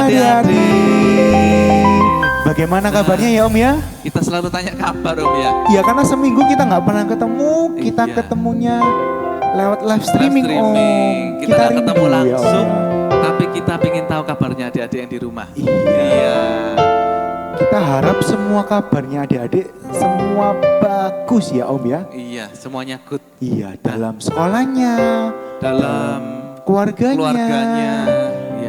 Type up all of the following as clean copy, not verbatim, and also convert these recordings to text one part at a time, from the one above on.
adik-adik. Bagaimana kabarnya ya Om ya? Kita selalu tanya kabar Om ya. Ya karena seminggu kita nggak pernah ketemu, kita ketemunya lewat live streaming, Om. Kita nggak ketemu rindu, langsung, ya, tapi kita ingin tahu kabarnya adik-adik yang di rumah. Iya. Kita harap semua kabarnya adik-adik semua bagus ya Om ya. Iya, semuanya good. Iya, dalam sekolahnya, dalam keluarganya, ya.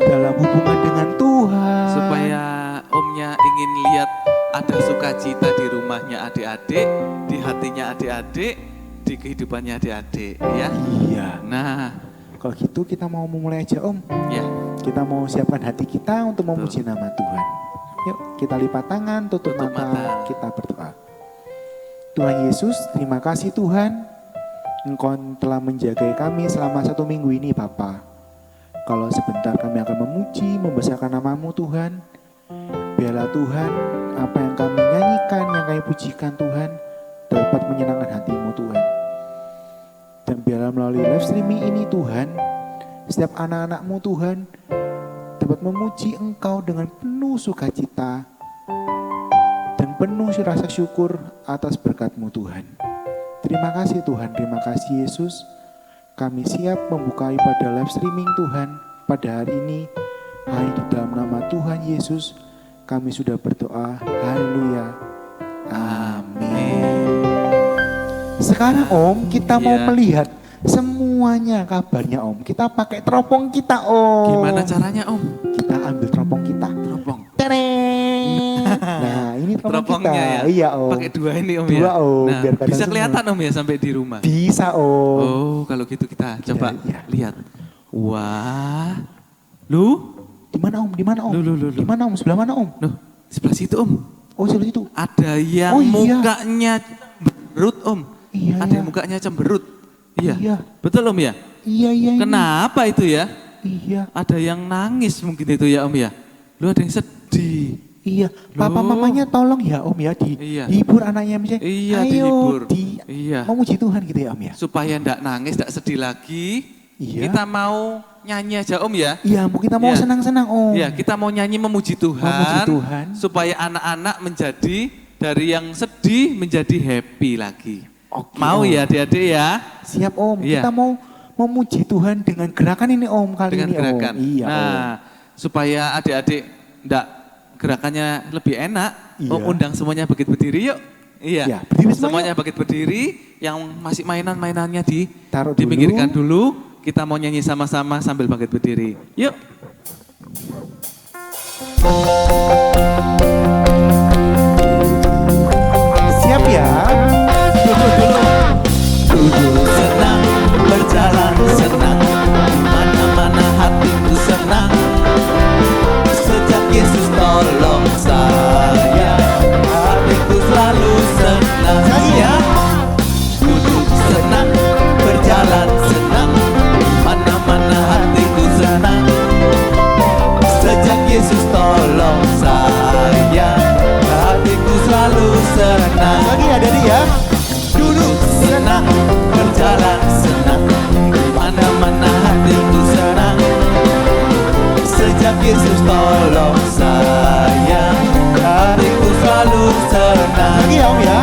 dalam hubungan dengan Tuhan. Supaya Omnya ingin lihat ada sukacita di rumahnya adik-adik, di hatinya adik-adik, di kehidupannya adik-adik ya. Iya. Nah, kalau gitu kita mau memulai aja Om. Ya. Kita mau siapkan hati kita untuk memuji nama Tuhan. Yuk kita lipat tangan, tutup mata, kita berdoa. Tuhan Yesus, terima kasih Tuhan. Engkau telah menjaga kami selama 1 minggu ini Bapa. Kalau sebentar kami akan memuji, membesarkan nama-Mu Tuhan. Biarlah Tuhan, apa yang kami nyanyikan, yang kami pujikan Tuhan, dapat menyenangkan hati-Mu Tuhan. Dan biarlah melalui live streaming ini Tuhan, setiap anak-anak-Mu Tuhan, dapat memuji Engkau dengan penuh sukacita dan penuh rasa syukur atas berkat-Mu Tuhan. Terima kasih Tuhan, terima kasih Yesus. Kami siap membuka pada live streaming Tuhan pada hari ini. Hanya di dalam nama Tuhan Yesus kami sudah berdoa. Haleluya. Amin. Sekarang Om, kita mau melihat semuanya kabarnya Om. Kita pakai teropong kita Om. Gimana caranya Om? Kita ambil teropong kita. Teropong. Nah ini teropongnya kita. Ya. Iya Om. Pakai 2 ini Om dua, ya. Om. Nah, biar bisa kelihatan Om ya sampai di rumah. Bisa Om. Oh kalau gitu kita coba lihat. Wah. Lu? Di mana Om? Di mana Om? Lu. Di mana Om? Sebelah mana Om? Loh, sebelah situ Om. Oh sebelah situ. Ada yang mukanya cemberut Om. Iya. Ada yang mukanya cemberut. Iya. Betul Om ya? Iya. Kenapa itu ya? Iya. Ada yang nangis mungkin itu ya Om ya? Lu ada yang sedih. Iya. Papa mamanya tolong ya Om ya dihibur anaknya misalnya. Iya, ayo dihibur. Iya. Memuji Tuhan gitu ya Om ya. Supaya enggak nangis, enggak sedih lagi. Iya. Kita mau nyanyi aja Om ya. Iya, kita mau senang-senang Om. Iya, kita mau nyanyi memuji Tuhan. Memuji Tuhan. Supaya anak-anak menjadi dari yang sedih menjadi happy lagi. Oke, mau Om. ya adik-adik ya? Siap Om, Iya. kita mau memuji Tuhan dengan gerakan ini Om kali dengan ini gerakan. Om. Iya nah, Om. supaya adik-adik enggak gerakannya lebih enak, Iya. undang semuanya bangkit berdiri yuk. Iya, Ya, berdiri semuanya bangkit berdiri, yang masih mainan-mainannya taruh dipinggirkan dulu. Kita mau nyanyi sama-sama sambil bangkit berdiri. Yuk. Siap ya? Duduk dulu. Duduk senang, berjalan senang, mana-mana hatiku senang. Sejak Yesus tolong saya, hatiku selalu senang. Ya. Duduk senang, berjalan senang, mana-mana hatiku senang. Sejak Yesus tolong saya, hatiku selalu senang. Lagi ada dia. Duduk senang, berjalan senang, mana-mana hatiku senang. Sejak Yesus tolong saya, hatiku selalu senang. Lagi ya Om ya.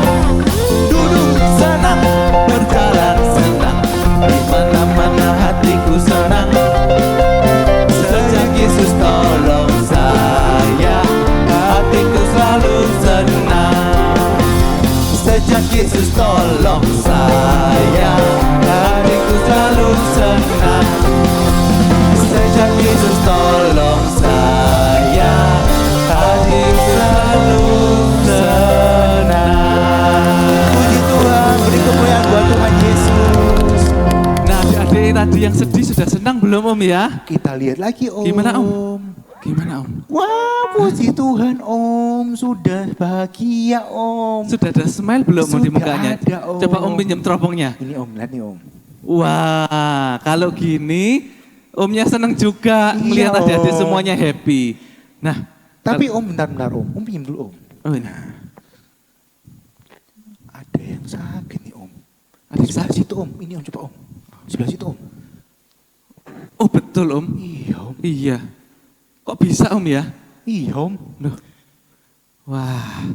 Duduk senang, berjalan senang, di mana-mana hatiku senang. Sejak Yesus tolong saya, hatiku selalu senang. Sejak Yesus tolong saya, hatiku selalu senang. Sejak Yesus tolong saya, hatiku selalu senang. Puji Tuhan, beri kemuliaan buat Tuhan Yesus. Nah adik-adik tadi yang sedih sudah senang belum Om ya? Kita lihat lagi Om. Gimana Om? Gimana Om? Wah, puji Tuhan Om, sudah bahagia Om. Sudah ada smile belum Om di mukanya? Ada, Om. Coba Om pinjam teropongnya. Ini Om, lihat nih Om. Wah, kalau gini Omnya senang juga melihat Om. adik-adik semuanya happy. Nah, Tapi Om, bentar Om. Om pinjam dulu Om. oh ini. Ada yang sakit nih Om. Ada yang Sebelah sakit? situ Om, ini Om coba Om. Sebelah situ Om. Oh betul Om. Iya Om. Iya. Kok bisa Om ya? Iya Om. Loh. Wah,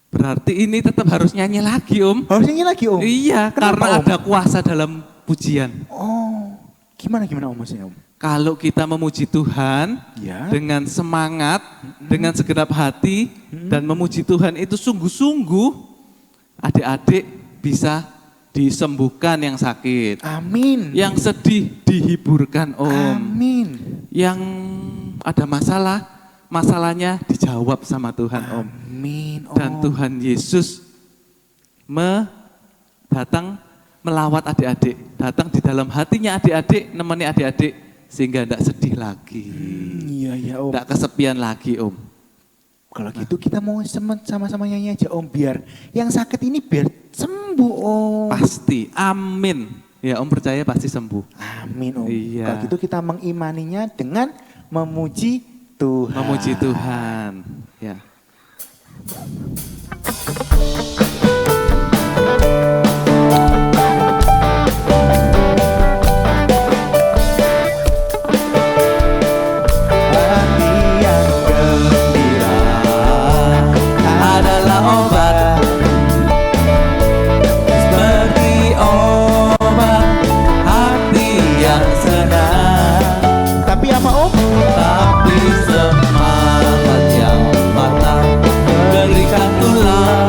berarti ini tetap harus nyanyi lagi Om. Harus nyanyi lagi Om? Iya, Kenapa, karena Om? ada kuasa dalam pujian. Oh, gimana Om maksudnya Om? Kalau kita memuji Tuhan Ya. dengan semangat, dengan segenap hati, dan memuji Tuhan itu sungguh-sungguh, adik-adik bisa disembuhkan yang sakit. Amin. Yang sedih dihiburkan Om. Amin. Yang ada masalah, masalahnya dijawab sama Tuhan Om. Amin Om. Dan Tuhan Yesus datang melawat adik-adik, datang di dalam hatinya adik-adik, nemeni adik-adik sehingga tidak sedih lagi, Iya ya Om. tidak kesepian lagi Om. Kalau gitu kita mau sama-sama nyanyi aja Om, biar yang sakit ini biar sembuh Om. Pasti, amin. Ya Om percaya pasti sembuh. Amin Om. Iya. Kalau gitu kita mengimaninya dengan memuji Tuhan. Memuji Tuhan. Ya. Hati yang gembira adalah obat, Seperti obat hati yang senang, tapi apa Om? tapi semangat yang patah berikan tulang.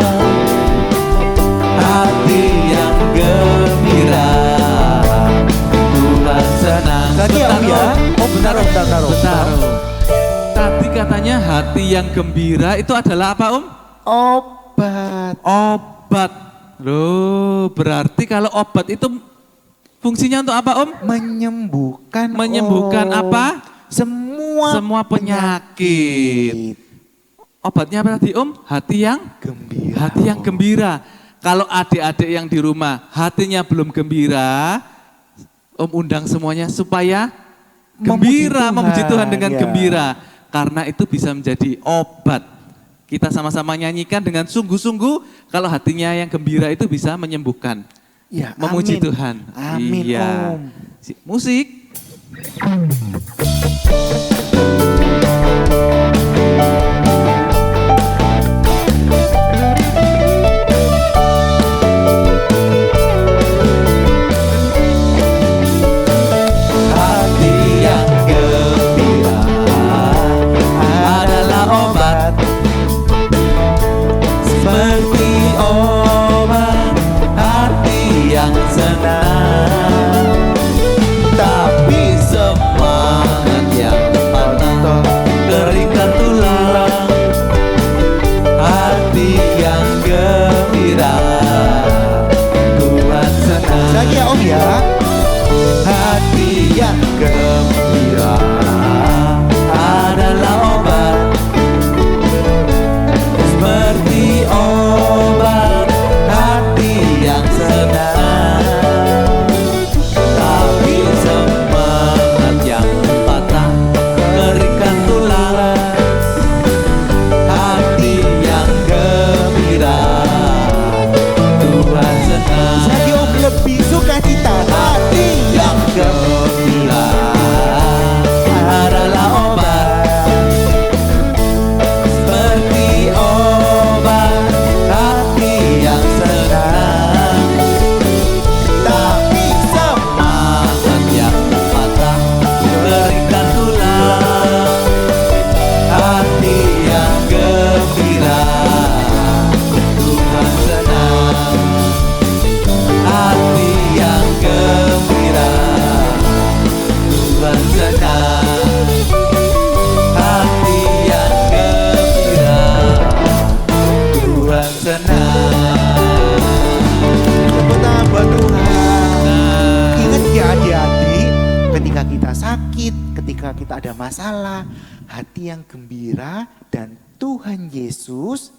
Hati yang gembira, Tuhan senang. Lagi ya Om ya? Oh bentar Om, bentar Om. Bentar, Om. Tadi katanya hati yang gembira itu adalah apa Om? Obat. Obat. Loh, berarti kalau obat itu fungsinya untuk apa Om? Menyembuhkan Menyembuhkan Om. apa? Semua penyakit. Obatnya apa tadi Om? Hati yang gembira. hati yang Om. gembira. Kalau adik-adik yang di rumah hatinya belum gembira, Om undang semuanya supaya gembira, memuji Tuhan dengan ya. gembira. Karena itu bisa menjadi obat. Kita sama-sama nyanyikan dengan sungguh-sungguh, kalau hatinya yang gembira itu bisa menyembuhkan. Ya, Memuji amin. Tuhan. Amin Iya. Om. Musik. Hati yang gembira adalah obat, seperti obat hati yang senang, tapi semangat yang patah berikan tulang. Hati yang gembira, Tuhan senang. Lagi ya Om ya. Hati yang gembira adalah obat, seperti obat hati yang senang, tapi semangat yang patah berikan tulang. Hati yang gembira, Tuhan senang. Lagi Om, lebih suka cita. Hati yang gembira adalah obat, seperti obat hati yang senang, tapi semangat yang patah berikan tulang. Hati yang gembira, Tuhan senang. Hati yang gembira, Tuhan senang. Hati yang gembira, Tuhan senang. Tepuk tangan buat Tuhan. Nah, Ingat ya adik-adik, ketika kita sakit, ketika kita ada masalah, hati yang gembira dan Tuhan Yesus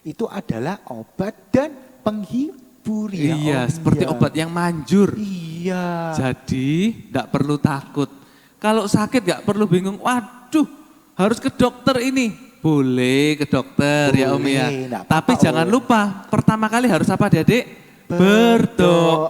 itu adalah obat dan penghibur ya iya, Om. seperti Ya. obat yang manjur. Iya. Jadi tidak perlu takut. Kalau sakit nggak perlu bingung. Waduh, harus ke dokter ini. Boleh ke dokter ya Om ya. Boleh, nggak apa-apa, Tapi jangan Om. lupa pertama kali harus apa adik-adik? Berdoa.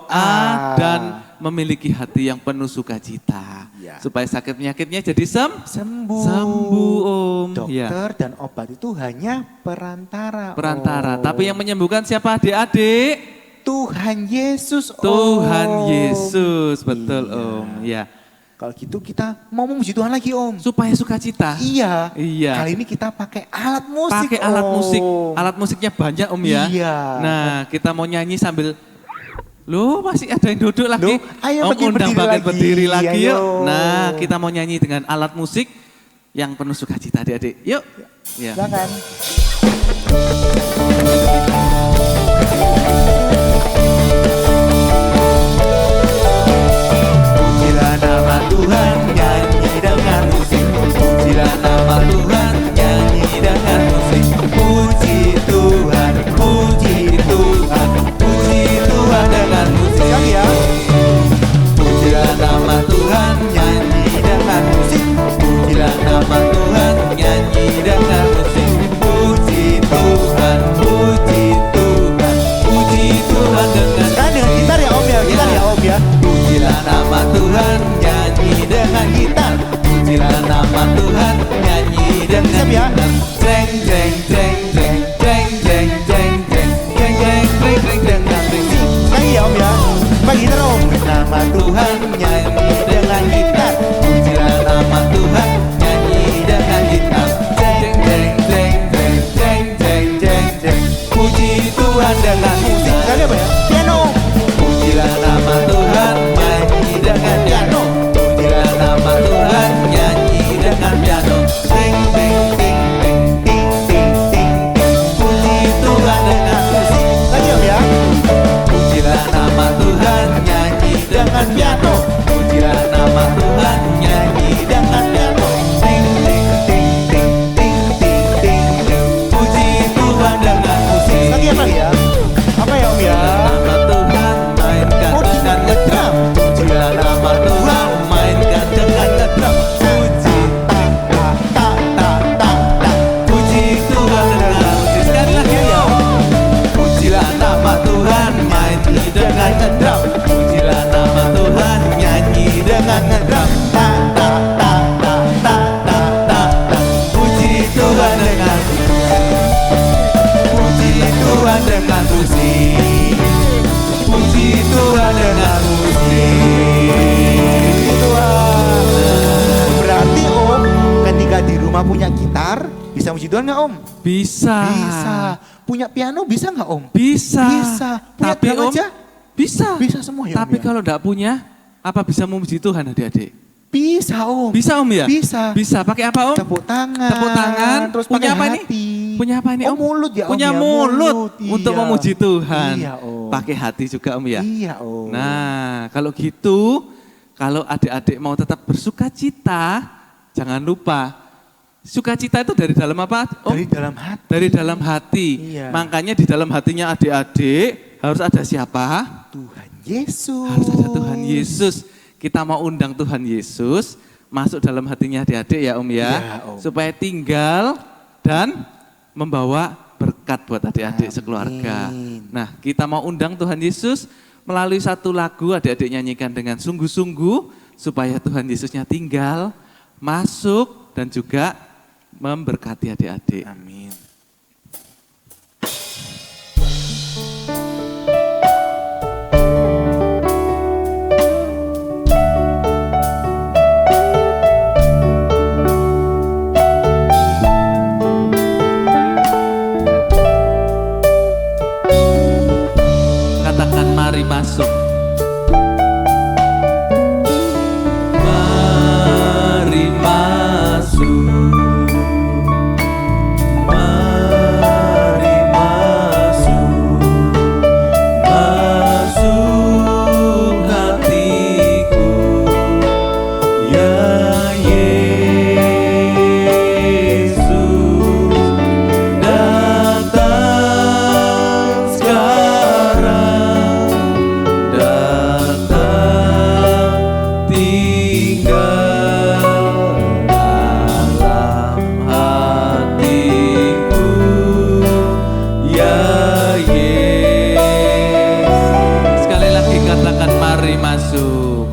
Berdoa dan memiliki hati yang penuh sukacita. Ya. Ya. Supaya sakit penyakitnya jadi Sembuh. sembuh Om. Ya. Dokter dan obat itu hanya perantara. Perantara. Om. Tapi yang menyembuhkan siapa adik-adik? Tuhan Yesus. Tuhan Om. Yesus, betul Iya. Om. Ya. Kalau gitu kita mau memuji Tuhan lagi Om. Supaya sukacita. Iya. Iya. Kali ini kita pakai alat musik. Pakai alat Om. musik. Alat musiknya banyak Om ya. Iya. Nah, kita mau nyanyi sambil loh, masih ada yang duduk lagi. Loh, ayo Om undang bagian berdiri lagi yuk. Ayo. Nah, kita mau nyanyi dengan alat musik yang penuh sukacita adik-adik. Yuk. Ya. Silakan. Pujilah nama Tuhan, nyanyi dengan musik. Pujilah nama Tuhan, nyanyi dengan musik. Puji Tuhan, puji Tuhan, puji Tuhan dengan musik. Siap ya. Pujilah nama Tuhan, nyanyi dengan musik. Pujilah nama Tuhan, nyanyi dengan musik. Puji Tuhan, puji Tuhan, puji Tuhan dengan. Kan dengan gitar ya Om ya, gitar ya Om ya. Pujilah nama Tuhan, nyanyi dengan gitar. Pujilah nama Tuhan, nyanyi dengan gitar. Jeng jeng jeng jeng jeng jeng jeng jeng jeng jeng jeng jeng jeng jeng jeng. Lagi ya Om ya, pakai gitar Om. Nama Tuhan, nyanyi dengan gitar. Pujilah nama Tuhan, nyanyi dengan gitar. Jeng jeng jeng jeng jeng jeng jeng jeng. Puji Tuhan dengan musik. Kali apa ya? Piano. Pujilah nama Tuhan, nyanyi dengan piano. Pujilah nama Tuhan, nyanyi dengan piano. Ting ting ting ting ting ting ting ting. Puji Tuhan dengan musik. Lagi Om ya. Pujilah nama Tuhan, nyanyi dengan piano. Pujilah nama Tuhan, nyanyi dengan piano. Ting ting ting ting ting ting ting ting. Puji Tuhan dengan musik. Lagi apa ya? Apa ya Om ya? Nama Tuhan mainkan dengan ngedrum. Pujilah nama Tuhan mainkan dengan ngedrum. Puji ta ta ta ta ta ta. Puji Tuhan dengan musik. Sekali lagi ya. Pujilah nama Tuhan nyanyi dengan ngedrum. Pujilah nama Tuhan nyanyi dengan ngedrum. Ta ta ta ta ta ta ta ta. Puji Tuhan dengan puji Tuhan dengan musik. Puji Tuhan dengan musik. Tuhan. Berarti Om, ketika di rumah punya gitar, bisa muji Tuhan nggak Om? Bisa. Bisa. Punya piano bisa nggak Om? Bisa. Bisa. Punya Tapi drum Om, aja? bisa. Bisa semua ya Om Tapi ya? kalau enggak punya, apa bisa memuji Tuhan adik-adik? Bisa Om. Bisa Om ya? Bisa. Bisa. Pakai apa Om? Tepuk tangan. Tepuk tangan. Terus Punya pakai apa ini? hati. Punya apa ini Oh Om? mulut ya Om Punya ya? mulut untuk iya. memuji Tuhan. Iya Om. Pakai hati juga Om ya? Iya Om. Nah, kalau gitu, kalau adik-adik mau tetap bersuka cita, jangan lupa, sukacita itu dari dalam apa? Om? Dari dalam hati. Dari dalam hati. Iya. Makanya di dalam hatinya adik-adik harus ada siapa? Tuhan Yesus. Harus ada Tuhan Yesus. Kita mau undang Tuhan Yesus masuk dalam hatinya adik-adik ya Om ya. Iya, Om. Supaya tinggal dan membawa berkat buat adik-adik Amin. sekeluarga. Nah, kita mau undang Tuhan Yesus melalui satu lagu adik-adik nyanyikan dengan sungguh-sungguh supaya Tuhan Yesusnya tinggal, masuk dan juga memberkati adik-adik. Amin. Katakan mari masuk. Mari masuk. Mari masuk. Masuk hatiku. Ya Yesus, datang sekarang, datang tinggal dalam hatiku, ya Yesus. Sekali lagi katakan mari masuk.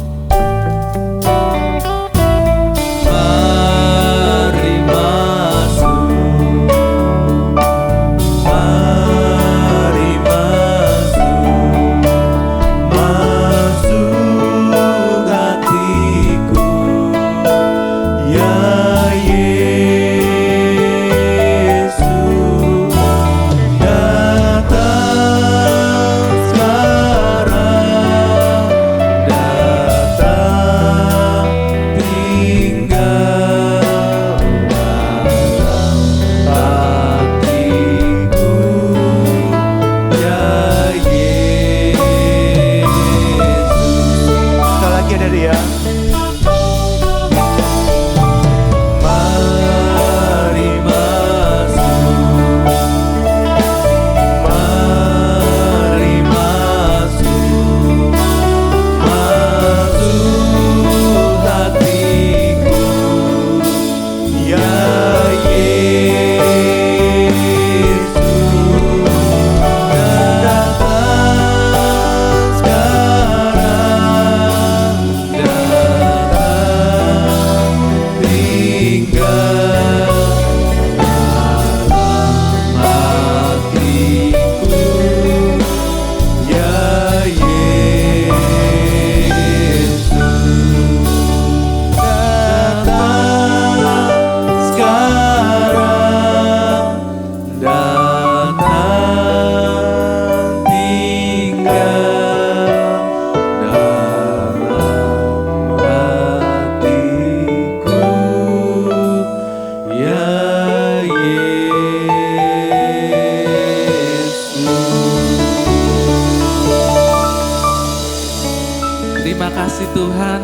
Terima kasih Tuhan,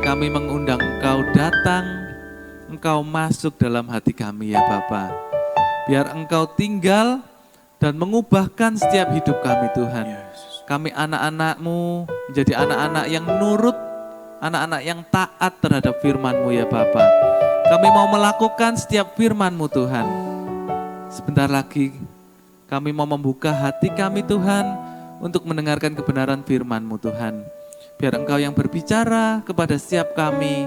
kami mengundang Engkau datang, Engkau masuk dalam hati kami ya Bapa. Biar Engkau tinggal dan mengubahkan setiap hidup kami Tuhan. Kami anak-anak-Mu menjadi anak-anak yang nurut, anak-anak yang taat terhadap firman-Mu ya Bapa. Kami mau melakukan setiap firman-Mu Tuhan. Sebentar lagi kami mau membuka hati kami Tuhan untuk mendengarkan kebenaran firman-Mu Tuhan. Biar Engkau yang berbicara kepada setiap kami,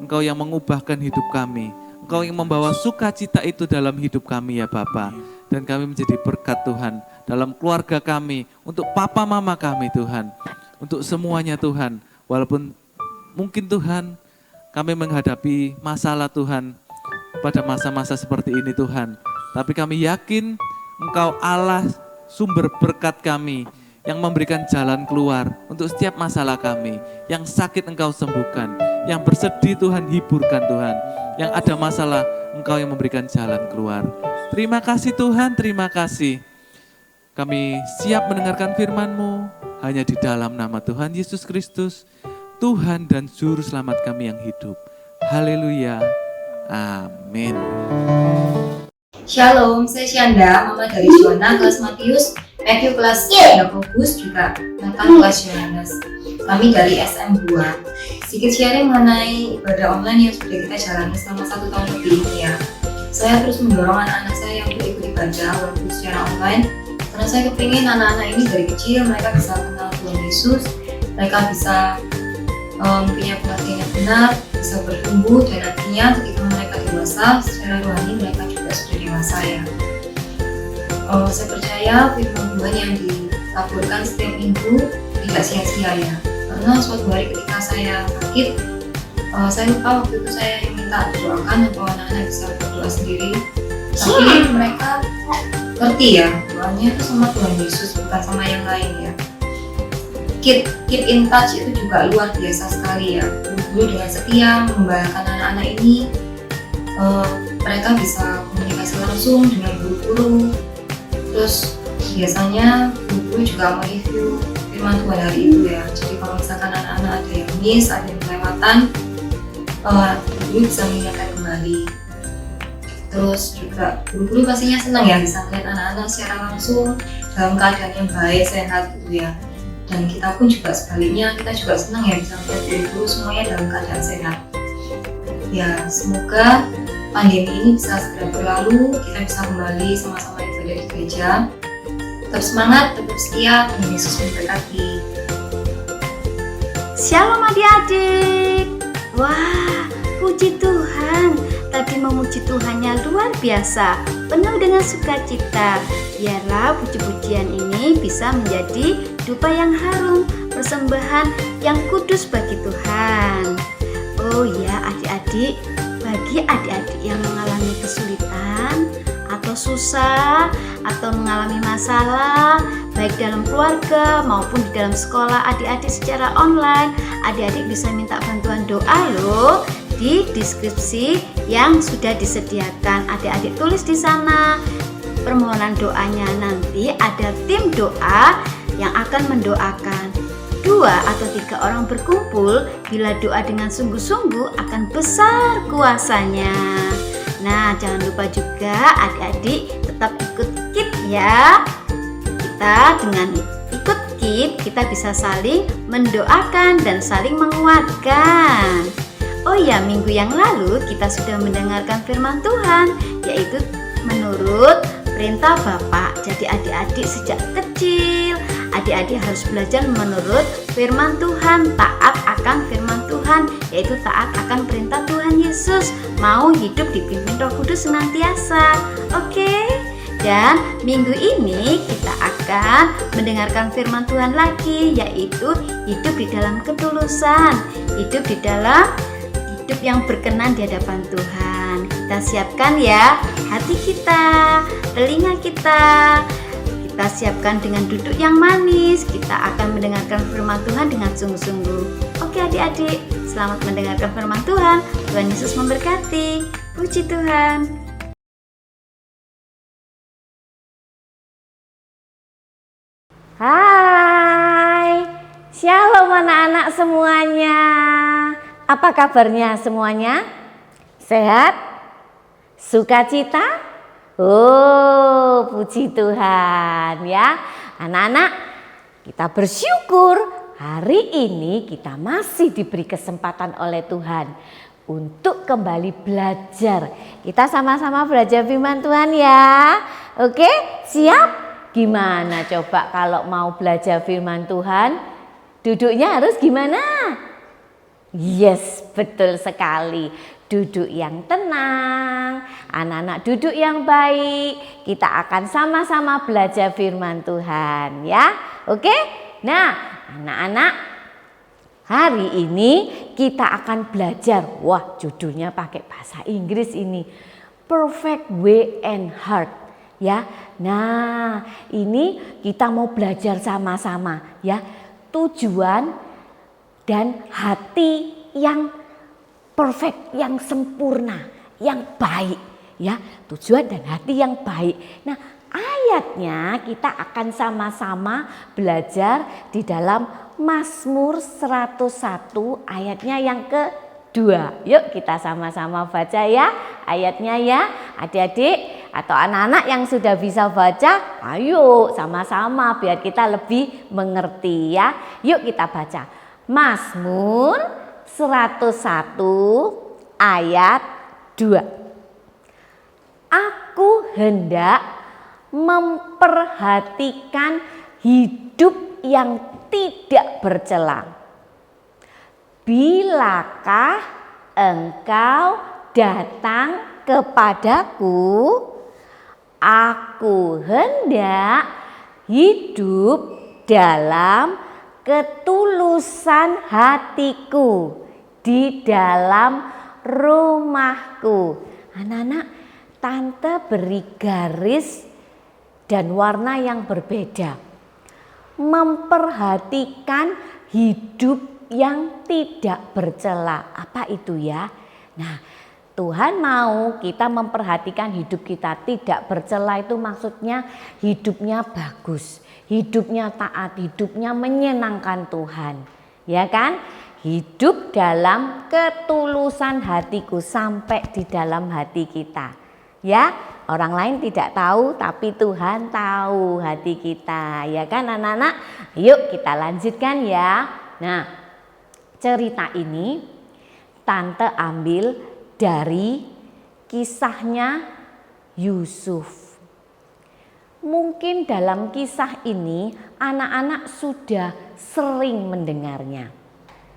Engkau yang mengubahkan hidup kami, Engkau yang membawa sukacita itu dalam hidup kami ya Bapa. Dan kami menjadi berkat Tuhan dalam keluarga kami, untuk papa mama kami Tuhan, untuk semuanya Tuhan. Walaupun mungkin Tuhan kami menghadapi masalah Tuhan pada masa-masa seperti ini Tuhan. Tapi kami yakin Engkau Allah sumber berkat kami, yang memberikan jalan keluar untuk setiap masalah kami. Yang sakit Engkau sembuhkan, yang bersedih Tuhan hiburkan Tuhan, yang ada masalah Engkau yang memberikan jalan keluar. Terima kasih Tuhan, terima kasih. Kami siap mendengarkan firman-Mu hanya di dalam nama Tuhan Yesus Kristus, Tuhan dan Juru Selamat kami yang hidup. Haleluya, amin. Shalom, saya Syanda, mama dari Joanna kelas Matius, Matthew kelas Yakobus, juga Nathan kelas Yohanes. Kami dari SM2. Sedikit sharing mengenai ibadah online yang sudah kita jalani selama 1 tahun lebih ini ya. Saya terus mendorong anak-anak saya untuk ikut ibadah walaupun secara online, karena saya kepingin anak-anak ini dari kecil mereka bisa kenal Tuhan Yesus, mereka bisa punya pengertian yang benar, bisa bertumbuh, dan nantinya ketika mereka dewasa, secara rohani mereka juga sudah dewasa ya. Saya percaya firman Tuhan yang ditaburkan setiap minggu tidak sia-sia ya. Karena suatu hari ketika saya sakit, saya lupa waktu itu saya yang minta doakan atau anak-anak bisa berdoa sendiri. Tapi mereka ngerti ya, doanya itu sama Tuhan Yesus, bukan sama yang lain ya. Keep in touch itu juga luar biasa sekali ya. Guru dengan setia membahayakan anak-anak ini, mereka bisa komunikasi langsung dengan guru-guru. Terus biasanya guru juga mereview firman Tuhan hari itu ya. Jadi kalau misalkan anak-anak ada yang miss, ada yang kelewatan, guru bisa mengingatkan kembali. Terus juga guru-guru pastinya senang ya bisa melihat anak-anak secara langsung dalam keadaan yang baik, sehat gitu ya. Dan kita pun juga sebaliknya, kita juga senang ya bisa melihat guru-guru semuanya dalam keadaan sehat. Ya, semoga pandemi ini bisa segera berlalu, kita bisa kembali sama-sama ibadah di gereja. Tetap semangat, tetap setia, Tuhan Yesus memberkati. Shalom adik-adik. Wah, puji Tuhan. Tadi memuji Tuhannya luar biasa, penuh dengan sukacita. Biarlah puji-pujian ini bisa menjadi dupa yang harum, persembahan yang kudus bagi Tuhan. Oh ya adik-adik, bagi adik-adik yang mengalami kesulitan atau susah atau mengalami masalah baik dalam keluarga maupun di dalam sekolah adik-adik secara online, adik-adik bisa minta bantuan doa loh di deskripsi yang sudah disediakan. Adik-adik tulis di sana permohonan doanya, nanti ada tim doa yang akan mendoakan. 2 atau 3 orang berkumpul, bila doa dengan sungguh-sungguh akan besar kuasanya. Nah, jangan lupa juga adik-adik tetap ikut KIP ya. Kita dengan ikut KIP, kita bisa saling mendoakan dan saling menguatkan. Oh ya, minggu yang lalu kita sudah mendengarkan firman Tuhan, yaitu menurut perintah Bapak. Jadi adik-adik sejak kecil, adik-adik harus belajar menurut firman Tuhan, taat akan firman Tuhan, yaitu taat akan perintah Tuhan Yesus, mau hidup dipimpin Roh Kudus senantiasa. Oke? Dan minggu ini kita akan mendengarkan firman Tuhan lagi, yaitu hidup di dalam ketulusan, hidup di dalam hidup yang berkenan di hadapan Tuhan. Kita siapkan ya hati kita, telinga kita siapkan dengan duduk yang manis. Kita akan mendengarkan firman Tuhan dengan sungguh-sungguh. Oke adik-adik, selamat mendengarkan firman Tuhan. Tuhan Yesus memberkati. Puji Tuhan. Hai, shalom anak-anak semuanya. Apa kabarnya semuanya? Sehat? Sukacita? Oh, puji Tuhan ya. Anak-anak, kita bersyukur hari ini kita masih diberi kesempatan oleh Tuhan untuk kembali belajar. Kita sama-sama belajar firman Tuhan ya. Oke, siap? Gimana coba kalau mau belajar firman Tuhan? Duduknya harus gimana? Yes, betul sekali. Duduk yang tenang, anak-anak duduk yang baik. Kita akan sama-sama belajar firman Tuhan ya. Oke? Nah, anak-anak, hari ini kita akan belajar. Wah, judulnya pakai bahasa Inggris ini. Perfect way and heart ya. Nah, ini kita mau belajar sama-sama ya. Tujuan dan hati yang perfect, yang sempurna, yang baik ya. Tujuan dan hati yang baik. Nah, ayatnya kita akan sama-sama belajar di dalam Mazmur 101 ayatnya yang kedua. Yuk kita sama-sama baca ya ayatnya ya. Adik-adik atau anak-anak yang sudah bisa baca, ayo sama-sama biar kita lebih mengerti ya. Yuk kita baca Mazmur 101 ayat 2. Aku hendak memperhatikan hidup yang tidak bercela. Bilakah engkau datang kepadaku? Aku hendak hidup dalam ketulusan hatiku di dalam rumahku. Anak-anak, tante beri garis dan warna yang berbeda. Memperhatikan hidup yang tidak bercela. Apa itu ya? Nah, Tuhan mau kita memperhatikan hidup kita tidak bercela, itu maksudnya hidupnya bagus, hidupnya taat, hidupnya menyenangkan Tuhan. Ya kan? Hidup dalam ketulusan hatiku sampai di dalam hati kita. Ya, orang lain tidak tahu tapi Tuhan tahu hati kita. Ya kan anak-anak? Yuk kita lanjutkan ya. Nah, cerita ini tante ambil dari kisahnya Yusuf. Mungkin dalam kisah ini anak-anak sudah sering mendengarnya.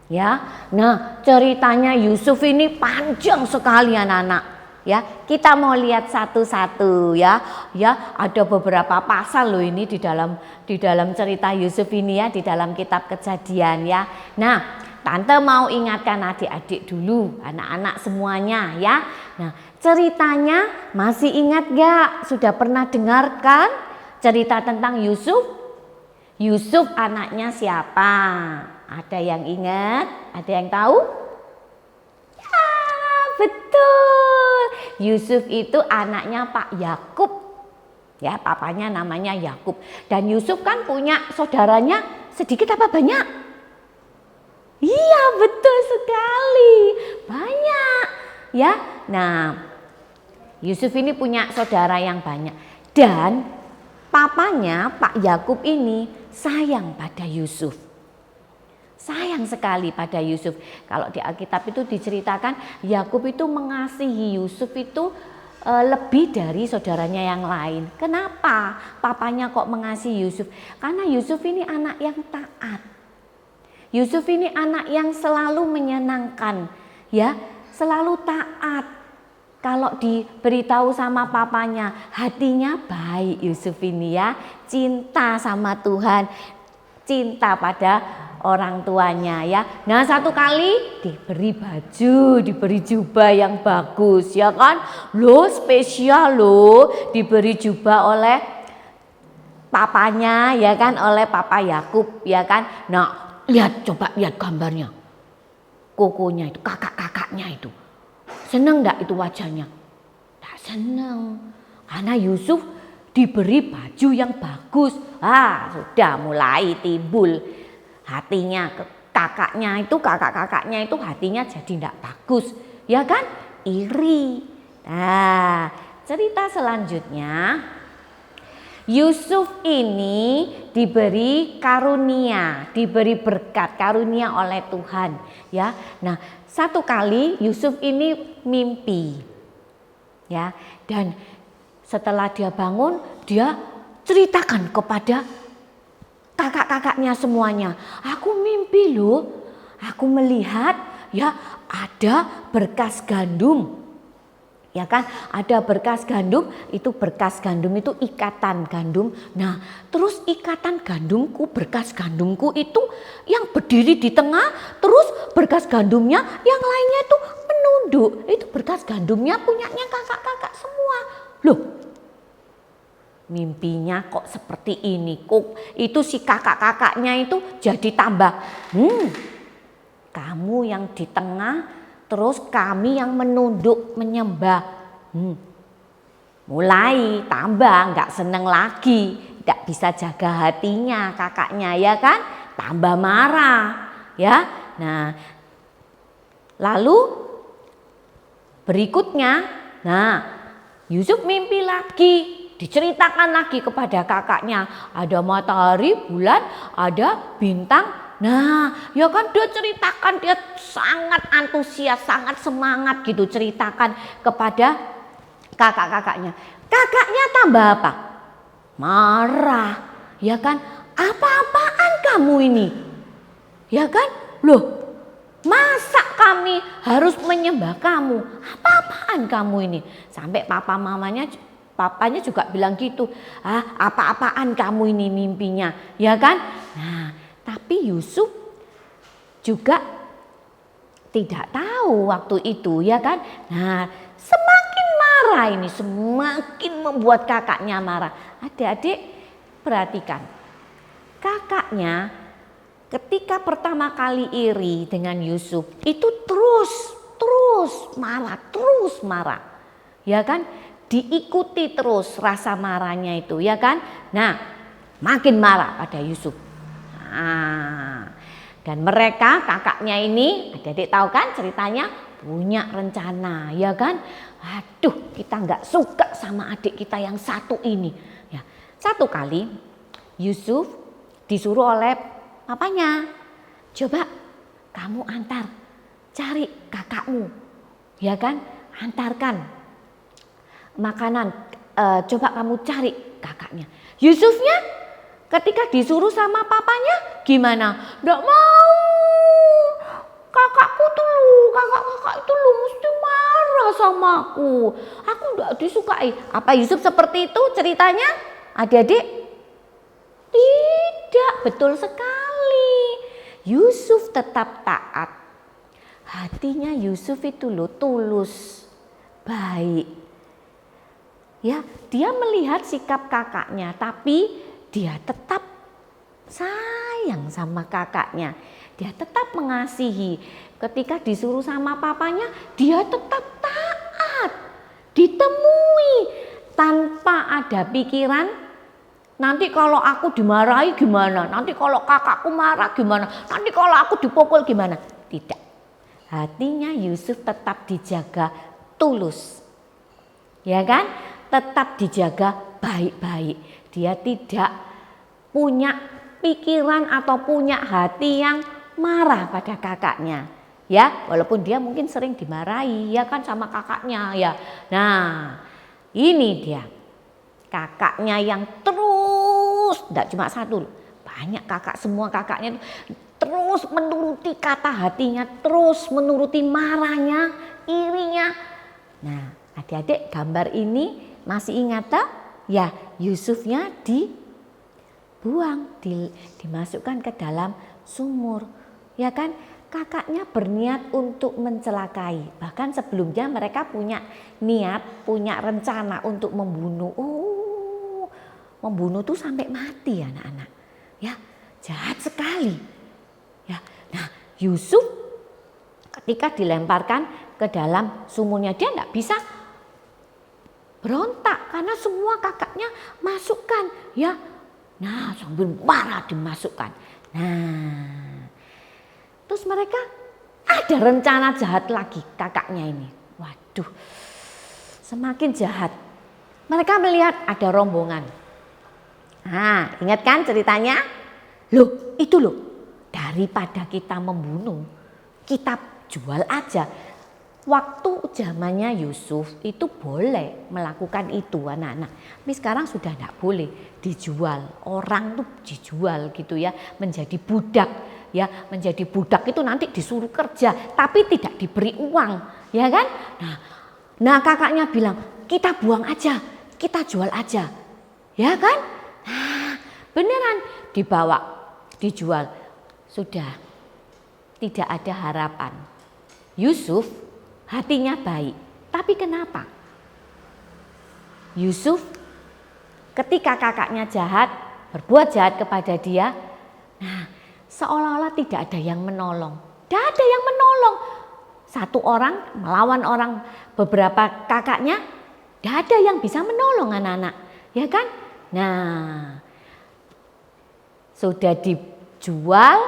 Ya. Nah, ceritanya Yusuf ini panjang sekali anak-anak. Ya, kita mau lihat satu-satu ya. Ya, ada beberapa pasal loh ini di dalam cerita Yusuf ini ya, di dalam kitab Kejadian ya. Nah, tante mau ingatkan adik-adik dulu, anak-anak semuanya ya. Nah, ceritanya masih ingat gak? Sudah pernah dengarkan cerita tentang Yusuf? Yusuf anaknya siapa? Ada yang ingat? Ada yang tahu? Ya, betul. Yusuf itu anaknya Pak Yakub. Ya, papanya namanya Yakub. Dan Yusuf kan punya saudaranya sedikit apa banyak? Iya, betul sekali. Banyak ya. Nah, Yusuf ini punya saudara yang banyak. Dan papanya Pak Yakub ini sayang pada Yusuf. Sayang sekali pada Yusuf. Kalau di Alkitab itu diceritakan Yakub itu mengasihi Yusuf itu lebih dari saudaranya yang lain. Kenapa papanya kok mengasihi Yusuf? Karena Yusuf ini anak yang taat. Yusuf ini anak yang selalu menyenangkan, ya, selalu taat. Kalau diberitahu sama papanya, hatinya baik Yusuf ini ya, cinta sama Tuhan, cinta pada orang tuanya ya. Nah, satu kali diberi baju, diberi jubah yang bagus ya kan, loh spesial loh, diberi jubah oleh papanya ya kan, oleh Papa Yakub ya kan. Nah, coba lihat gambarnya. Kokonya itu, kakak-kakaknya itu. Senang enggak itu wajahnya? Enggak senang. Karena Yusuf diberi baju yang bagus. Sudah mulai timbul hatinya kakak-kakaknya itu hatinya jadi tidak bagus, ya kan? Iri. Nah, cerita selanjutnya, Yusuf ini diberi karunia, diberi berkat karunia oleh Tuhan, ya. Nah, satu kali Yusuf ini mimpi, ya, dan setelah dia bangun, dia ceritakan kepada kakak-kakaknya semuanya. Aku mimpi loh, aku melihat ya ada berkas gandum. Ya kan, ada berkas gandum, itu berkas gandum itu ikatan gandum. Nah, terus ikatan gandumku, berkas gandumku itu yang berdiri di tengah, terus berkas gandumnya yang lainnya itu menunduk. Itu berkas gandumnya punyanya kakak-kakak semua. Loh, mimpinya kok seperti ini, kok itu si kakak-kakaknya itu jadi tambah. Kamu yang di tengah, terus kami yang menunduk menyembah. Mulai tambah nggak seneng lagi, tidak bisa jaga hatinya kakaknya, ya kan? Tambah marah, ya. Nah, lalu berikutnya, nah Yusuf mimpi lagi, diceritakan lagi kepada kakaknya. Ada matahari, bulan, ada bintang. Nah, ya kan dia ceritakan, dia sangat antusias, sangat semangat gitu ceritakan kepada kakak-kakaknya. Kakaknya tambah apa? Marah, ya kan? Apa-apaan kamu ini? Ya kan? Loh, masa kami harus menyembah kamu? Apa-apaan kamu ini? Sampai papanya juga bilang gitu. Apa-apaan kamu ini mimpinya? Ya kan? Nah, tapi Yusuf juga tidak tahu waktu itu, ya kan? Nah, semakin marah ini, semakin membuat kakaknya marah. Adik-adik perhatikan, kakaknya ketika pertama kali iri dengan Yusuf itu terus marah, ya kan? Diikuti terus rasa marahnya itu, ya kan? Nah, makin marah pada Yusuf. Dan mereka kakaknya ini, adik-adik tahu kan ceritanya, punya rencana, ya kan? Aduh, kita nggak suka sama adik kita yang satu ini. Ya, satu kali Yusuf disuruh oleh papanya, coba kamu cari kakakmu, ya kan? Antarkan makanan, coba kamu cari kakaknya. Yusufnya ketika disuruh sama papanya gimana? Nggak mau. Kakak itu lu mesti marah sama aku. Aku nggak disukai. Apa Yusuf seperti itu ceritanya? Adik-adik? Tidak, betul sekali. Yusuf tetap taat. Hatinya Yusuf itu loh tulus, baik. Ya, dia melihat sikap kakaknya, tapi dia tetap sayang sama kakaknya. Dia tetap mengasihi. Ketika disuruh sama papanya, dia tetap taat. Ditemui tanpa ada pikiran, nanti kalau aku dimarahi gimana? Nanti kalau kakakku marah gimana? Nanti kalau aku dipukul gimana? Tidak. Hatinya Yusuf tetap dijaga tulus. Ya kan? Tetap dijaga baik-baik. Dia tidak punya pikiran atau punya hati yang marah pada kakaknya, ya, walaupun dia mungkin sering dimarahi, ya kan, sama kakaknya, ya. Nah, ini dia kakaknya yang terus, tidak cuma satu, banyak kakak, semua kakaknya terus menuruti kata hatinya, terus menuruti marahnya, irinya. Nah, adik-adik gambar ini masih ingat tak? Ya, Yusufnya dibuang, dimasukkan ke dalam sumur. Ya kan, kakaknya berniat untuk mencelakai. Bahkan sebelumnya mereka punya niat, punya rencana untuk membunuh. Oh, membunuh tuh sampai mati anak-anak. Ya, jahat sekali. Ya, nah Yusuf ketika dilemparkan ke dalam sumurnya, dia tidak bisa berontak karena semua kakaknya masukkan. Ya, nah sambil marah dimasukkan. Nah, Terus mereka ada rencana jahat lagi kakaknya ini. Waduh, semakin jahat. Mereka melihat ada rombongan. Nah, ingat kan ceritanya? Loh, itu loh. Daripada kita membunuh, kita jual aja. Waktu zamannya Yusuf itu boleh melakukan itu anak-anak. Tapi sekarang sudah tidak boleh dijual. Orang tuh dijual gitu ya, menjadi budak. Ya, menjadi budak itu nanti disuruh kerja, tapi tidak diberi uang, ya kan? Nah kakaknya bilang, kita buang aja, kita jual aja, ya kan? Nah, beneran dibawa, dijual, sudah tidak ada harapan. Yusuf hatinya baik, tapi kenapa? Yusuf ketika kakaknya jahat, berbuat jahat kepada dia, nah seolah-olah tidak ada yang menolong. Tidak ada yang menolong. Satu orang melawan orang, beberapa kakaknya, tidak ada yang bisa menolong anak-anak. Ya kan? Nah, sudah dijual,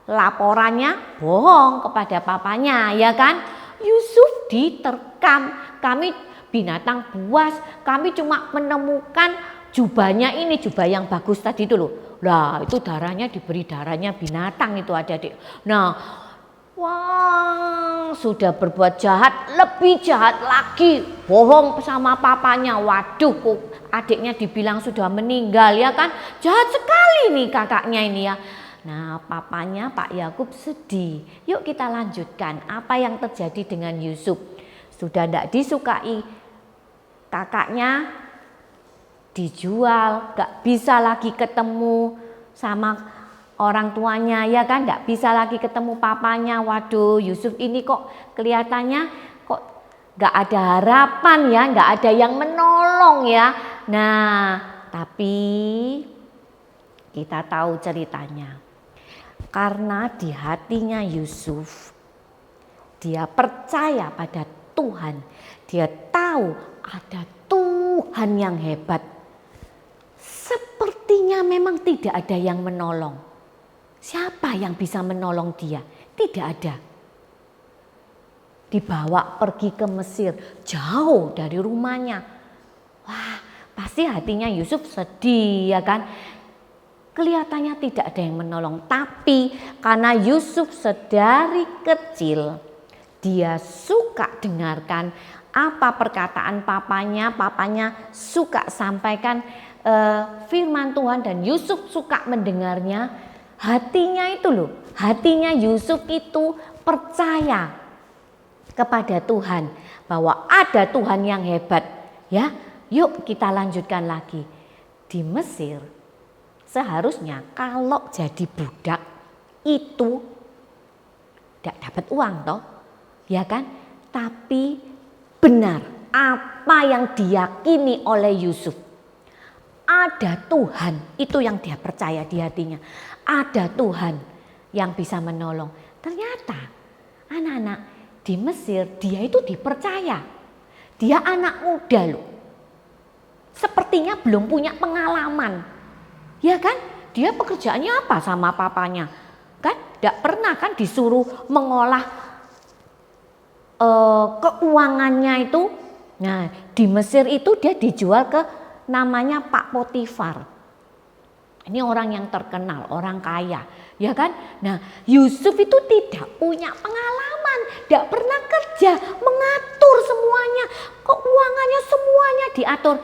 laporannya bohong kepada papanya, ya kan? Yusuf diterkam, kami binatang buas, kami cuma menemukan jubahnya ini, jubah yang bagus tadi itu loh. Lah itu darahnya diberi darahnya binatang itu adik-adik. Nah, wah sudah berbuat jahat, lebih jahat lagi, bohong sama papanya. Waduh, kok adiknya dibilang sudah meninggal ya kan? Jahat sekali nih kakaknya ini ya. Nah papanya Pak Yakub sedih. Yuk kita lanjutkan apa yang terjadi dengan Yusuf. Sudah tidak disukai kakaknya, dijual, gak bisa lagi ketemu sama orang tuanya ya kan, gak bisa lagi ketemu papanya. Waduh, Yusuf ini kok kelihatannya kok gak ada harapan ya, gak ada yang menolong ya. Nah, tapi kita tahu ceritanya. Karena di hatinya Yusuf, dia percaya pada Tuhan, dia tahu ada Tuhan yang hebat. Sepertinya memang tidak ada yang menolong. Siapa yang bisa menolong dia? Tidak ada. Dibawa pergi ke Mesir, jauh dari rumahnya. Wah, pasti hatinya Yusuf sedih ya kan? Kelihatannya tidak ada yang menolong. Tapi karena Yusuf sedari kecil, dia suka dengarkan apa perkataan papanya. Papanya suka sampaikan firman Tuhan dan Yusuf suka mendengarnya. Hatinya itu loh, hatinya Yusuf itu percaya kepada Tuhan bahwa ada Tuhan yang hebat. Ya, yuk kita lanjutkan lagi. Di Mesir seharusnya kalau jadi budak itu tidak dapat uang toh, ya kan? Tapi benar apa yang diyakini oleh Yusuf. Ada Tuhan, itu yang dia percaya di hatinya. Ada Tuhan yang bisa menolong. Ternyata anak-anak di Mesir dia itu dipercaya. Dia anak muda loh. Sepertinya belum punya pengalaman. Ya kan? Dia pekerjaannya apa sama papanya? Kan? Tidak pernah kan disuruh mengolah keuangannya itu. Nah di Mesir itu dia dijual ke namanya Pak Potifar. Ini orang yang terkenal, orang kaya, ya kan? Nah, Yusuf itu tidak punya pengalaman, tidak pernah kerja, mengatur semuanya, keuangannya semuanya diatur.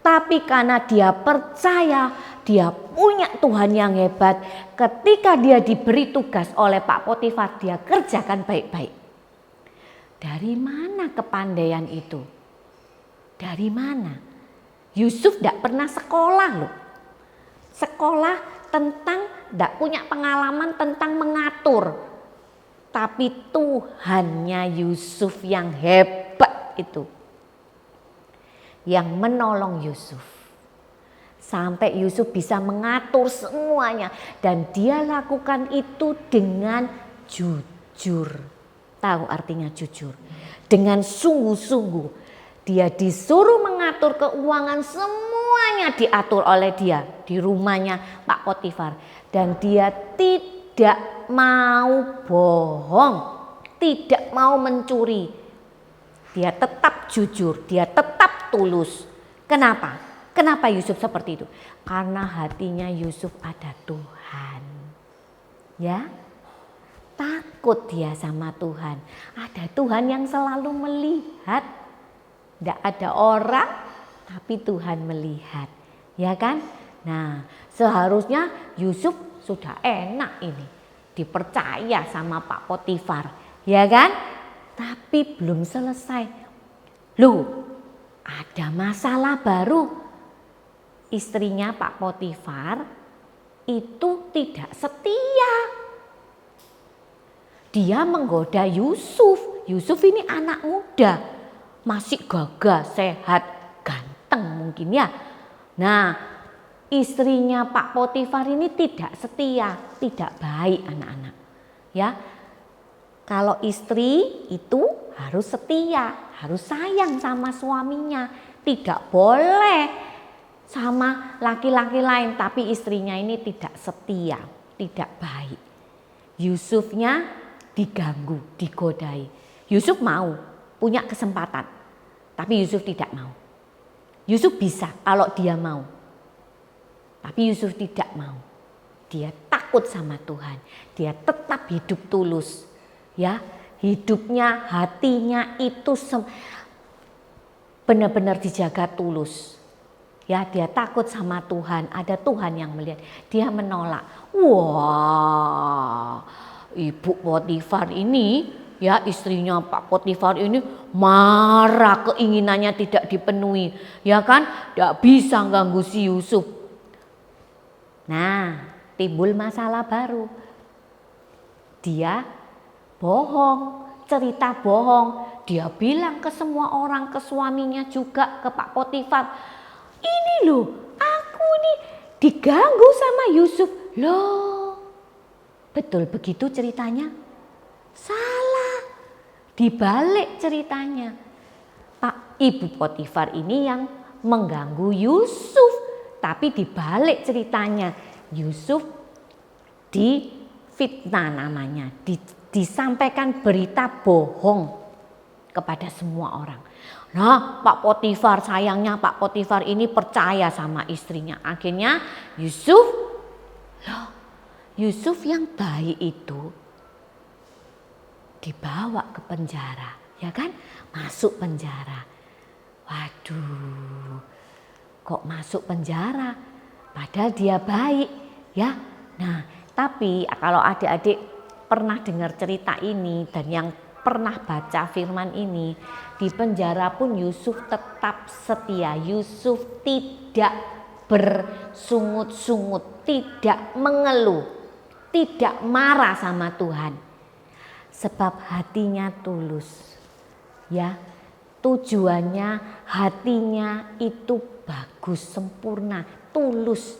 Tapi karena dia percaya, dia punya Tuhan yang hebat. Ketika dia diberi tugas oleh Pak Potifar, dia kerjakan baik-baik. Dari mana kepandaian itu? Dari mana? Yusuf tidak pernah sekolah loh. Sekolah tentang tidak punya pengalaman tentang mengatur. Tapi Tuhannya Yusuf yang hebat itu. Yang menolong Yusuf. Sampai Yusuf bisa mengatur semuanya. Dan dia lakukan itu dengan jujur. Tahu artinya jujur? Dengan sungguh-sungguh. Dia disuruh mengatur keuangan, semuanya diatur oleh dia di rumahnya Pak Potifar. Dan dia tidak mau bohong, tidak mau mencuri. Dia tetap jujur, dia tetap tulus. Kenapa? Kenapa Yusuf seperti itu? Karena hatinya Yusuf ada Tuhan. Ya, takut dia sama Tuhan. Ada Tuhan yang selalu melihat. Tidak ada orang, tapi Tuhan melihat. Ya kan? Nah, seharusnya Yusuf sudah enak ini. Dipercaya sama Pak Potifar. Ya kan? Tapi belum selesai. Loh, ada masalah baru. Istrinya Pak Potifar itu tidak setia. Dia menggoda Yusuf. Yusuf ini anak muda, masih gagah, sehat, ganteng mungkin ya. Nah, istrinya Pak Potifar ini tidak setia, tidak baik anak-anak. Ya, kalau istri itu harus setia, harus sayang sama suaminya, tidak boleh sama laki-laki lain, tapi istrinya ini tidak setia, tidak baik. Yusufnya diganggu, digodai. Yusuf mau, punya kesempatan, tapi Yusuf tidak mau. Yusuf bisa kalau dia mau, tapi Yusuf tidak mau. Dia takut sama Tuhan, dia tetap hidup tulus. Ya, hidupnya, hatinya itu benar-benar dijaga tulus. Ya, dia takut sama Tuhan, ada Tuhan yang melihat. Dia menolak. Wah, Ibu Potifar ini, ya istrinya Pak Potifar ini marah, keinginannya tidak dipenuhi. Ya kan, tidak bisa ganggu si Yusuf. Nah, timbul masalah baru. Dia bohong, cerita bohong. Dia bilang ke semua orang, ke suaminya juga, ke Pak Potifar. Ini loh, aku nih diganggu sama Yusuf. Loh, betul begitu ceritanya? Salah. Dibalik ceritanya. Pak Ibu Potifar ini yang mengganggu Yusuf. Tapi dibalik ceritanya, Yusuf difitnah namanya. Disampaikan berita bohong kepada semua orang. Nah, Pak Potifar, sayangnya Pak Potifar ini percaya sama istrinya. Akhirnya Yusuf yang baik itu dibawa ke penjara, ya kan? Masuk penjara. Waduh, kok masuk penjara? Padahal dia baik, ya. Nah, tapi kalau adik-adik pernah dengar cerita ini dan yang pernah baca firman ini, di penjara pun Yusuf tetap setia. Yusuf tidak bersungut-sungut, tidak mengeluh, tidak marah sama Tuhan. Sebab hatinya tulus. Ya, tujuannya, hatinya itu bagus, sempurna, tulus.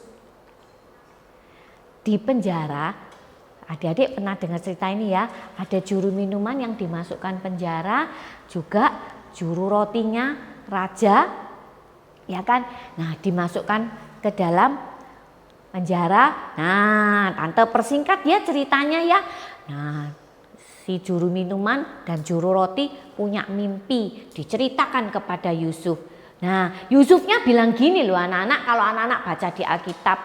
Di penjara, adik-adik pernah dengar cerita ini ya, ada juru minuman yang dimasukkan penjara, juga juru rotinya raja, ya kan? Nah, dimasukkan ke dalam penjara. Nah, tante persingkat ya ceritanya ya. Nah, si juru minuman dan juru roti punya mimpi, diceritakan kepada Yusuf. Nah, Yusufnya bilang gini loh anak-anak, kalau anak-anak baca di Alkitab,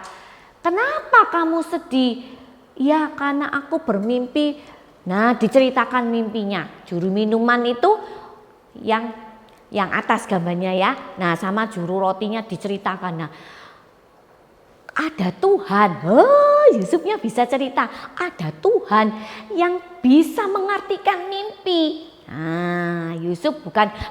kenapa kamu sedih? Ya, karena aku bermimpi. Nah, diceritakan mimpinya. Juru minuman itu yang atas gambarnya ya. Nah, sama juru rotinya diceritakan. Nah, ada Tuhan. Oh, Yusufnya bisa cerita. Ada Tuhan yang bisa mengartikan mimpi. Nah, Yusuf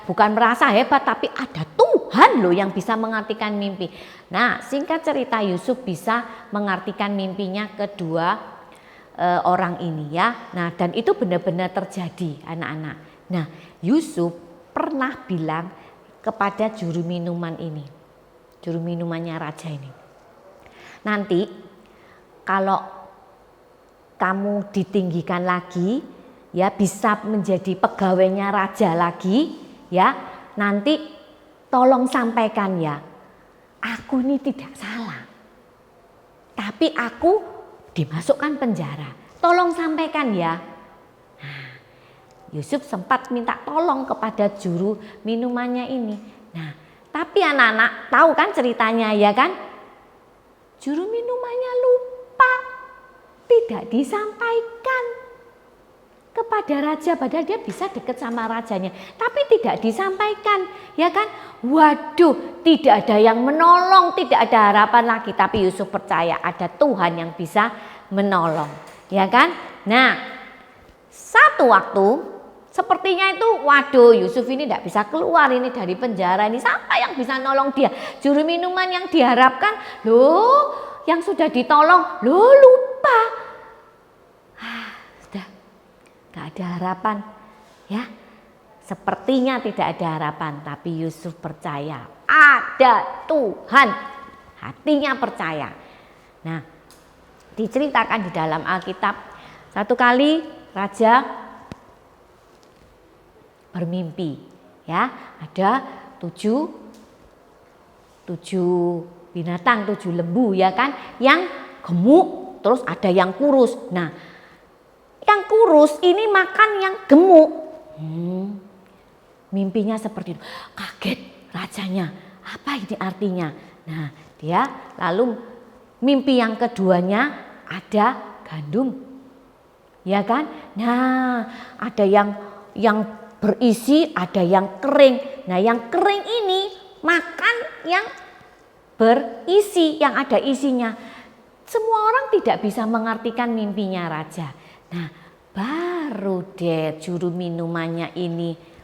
bukan merasa hebat, tapi ada Tuhan loh yang bisa mengartikan mimpi. Nah, singkat cerita Yusuf bisa mengartikan mimpinya kedua orang ini ya. Nah, dan itu benar-benar terjadi anak-anak. Nah, Yusuf pernah bilang kepada juru minuman ini, juru minumannya raja ini, nanti kalau kamu ditinggikan lagi, ya bisa menjadi pegawainya raja lagi, ya nanti tolong sampaikan ya, aku ini tidak salah, tapi aku dimasukkan penjara, tolong sampaikan ya. Nah, Yusuf sempat minta tolong kepada juru minumannya ini. Nah, tapi anak-anak tahu kan ceritanya ya kan? Juru minumannya lupa, tidak disampaikan kepada raja, padahal dia bisa dekat sama rajanya, tapi tidak disampaikan, ya kan? Waduh, tidak ada yang menolong, tidak ada harapan lagi. Tapi Yusuf percaya ada Tuhan yang bisa menolong, ya kan? Nah, satu waktu sepertinya itu, waduh, Yusuf ini tidak bisa keluar ini dari penjara ini. Siapa yang bisa nolong dia? Juru minuman yang diharapkan, loh, yang sudah ditolong, loh lupa. Sudah, gak ada harapan, ya. Sepertinya tidak ada harapan, tapi Yusuf percaya ada Tuhan. Hatinya percaya. Nah, diceritakan di dalam Alkitab, satu kali raja bermimpi, ya, ada tujuh binatang, 7 lembu, ya kan, yang gemuk, terus ada yang kurus. Nah, yang kurus ini makan yang gemuk. Mimpinya seperti itu. Kaget rajanya. Apa ini artinya? Nah, dia lalu mimpi yang keduanya ada gandum. Ya kan? Nah, ada yang berisi, ada yang kering. Nah, yang kering ini makan yang berisi, yang ada isinya. Semua orang tidak bisa mengartikan mimpinya raja. Nah, baru deh juru minumannya ini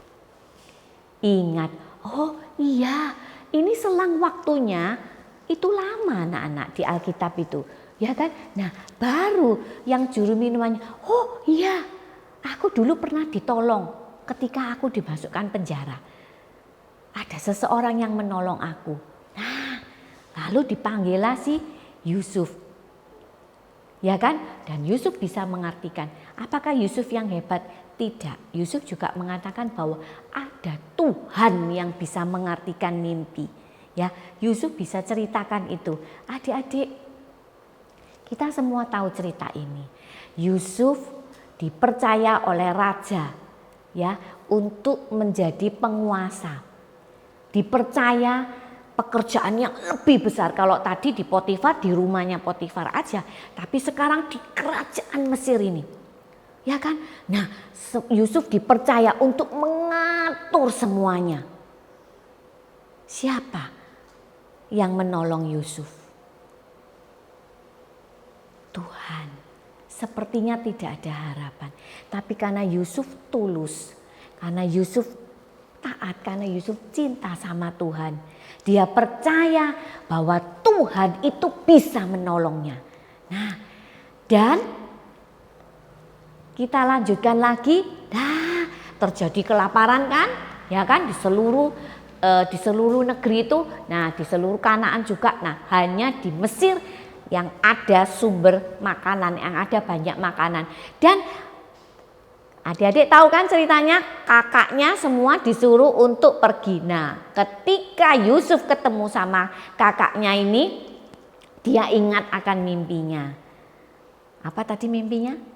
ingat, oh iya, ini selang waktunya itu lama anak-anak di Alkitab itu, ya kan? Nah, baru yang juru minumannya, oh iya, aku dulu pernah ditolong ketika aku dimasukkan penjara. Ada seseorang yang menolong aku. Nah, lalu dipanggillah si Yusuf, ya kan? Dan Yusuf bisa mengartikan. Apakah Yusuf yang hebat? Tidak. Yusuf juga mengatakan bahwa ada Tuhan yang bisa mengartikan mimpi. Ya, Yusuf bisa ceritakan itu. Adik-adik, kita semua tahu cerita ini. Yusuf dipercaya oleh raja, ya, untuk menjadi penguasa. Dipercaya pekerjaan yang lebih besar. Kalau tadi di Potifar, di rumahnya Potifar aja, tapi sekarang di kerajaan Mesir ini. Ya kan? Nah, Yusuf dipercaya untuk mengatur semuanya. Siapa yang menolong Yusuf? Tuhan. Sepertinya tidak ada harapan. Tapi karena Yusuf tulus, karena Yusuf taat, karena Yusuf cinta sama Tuhan, dia percaya bahwa Tuhan itu bisa menolongnya. Nah, dan kita lanjutkan lagi. Nah, terjadi kelaparan kan? Ya kan, di seluruh negeri itu. Nah, di seluruh Kanaan juga. Nah, hanya di Mesir yang ada sumber makanan, yang ada banyak makanan. Dan adik-adik tahu kan ceritanya, kakaknya semua disuruh untuk pergi. Nah, ketika Yusuf ketemu sama kakaknya ini, dia ingat akan mimpinya. Apa tadi mimpinya?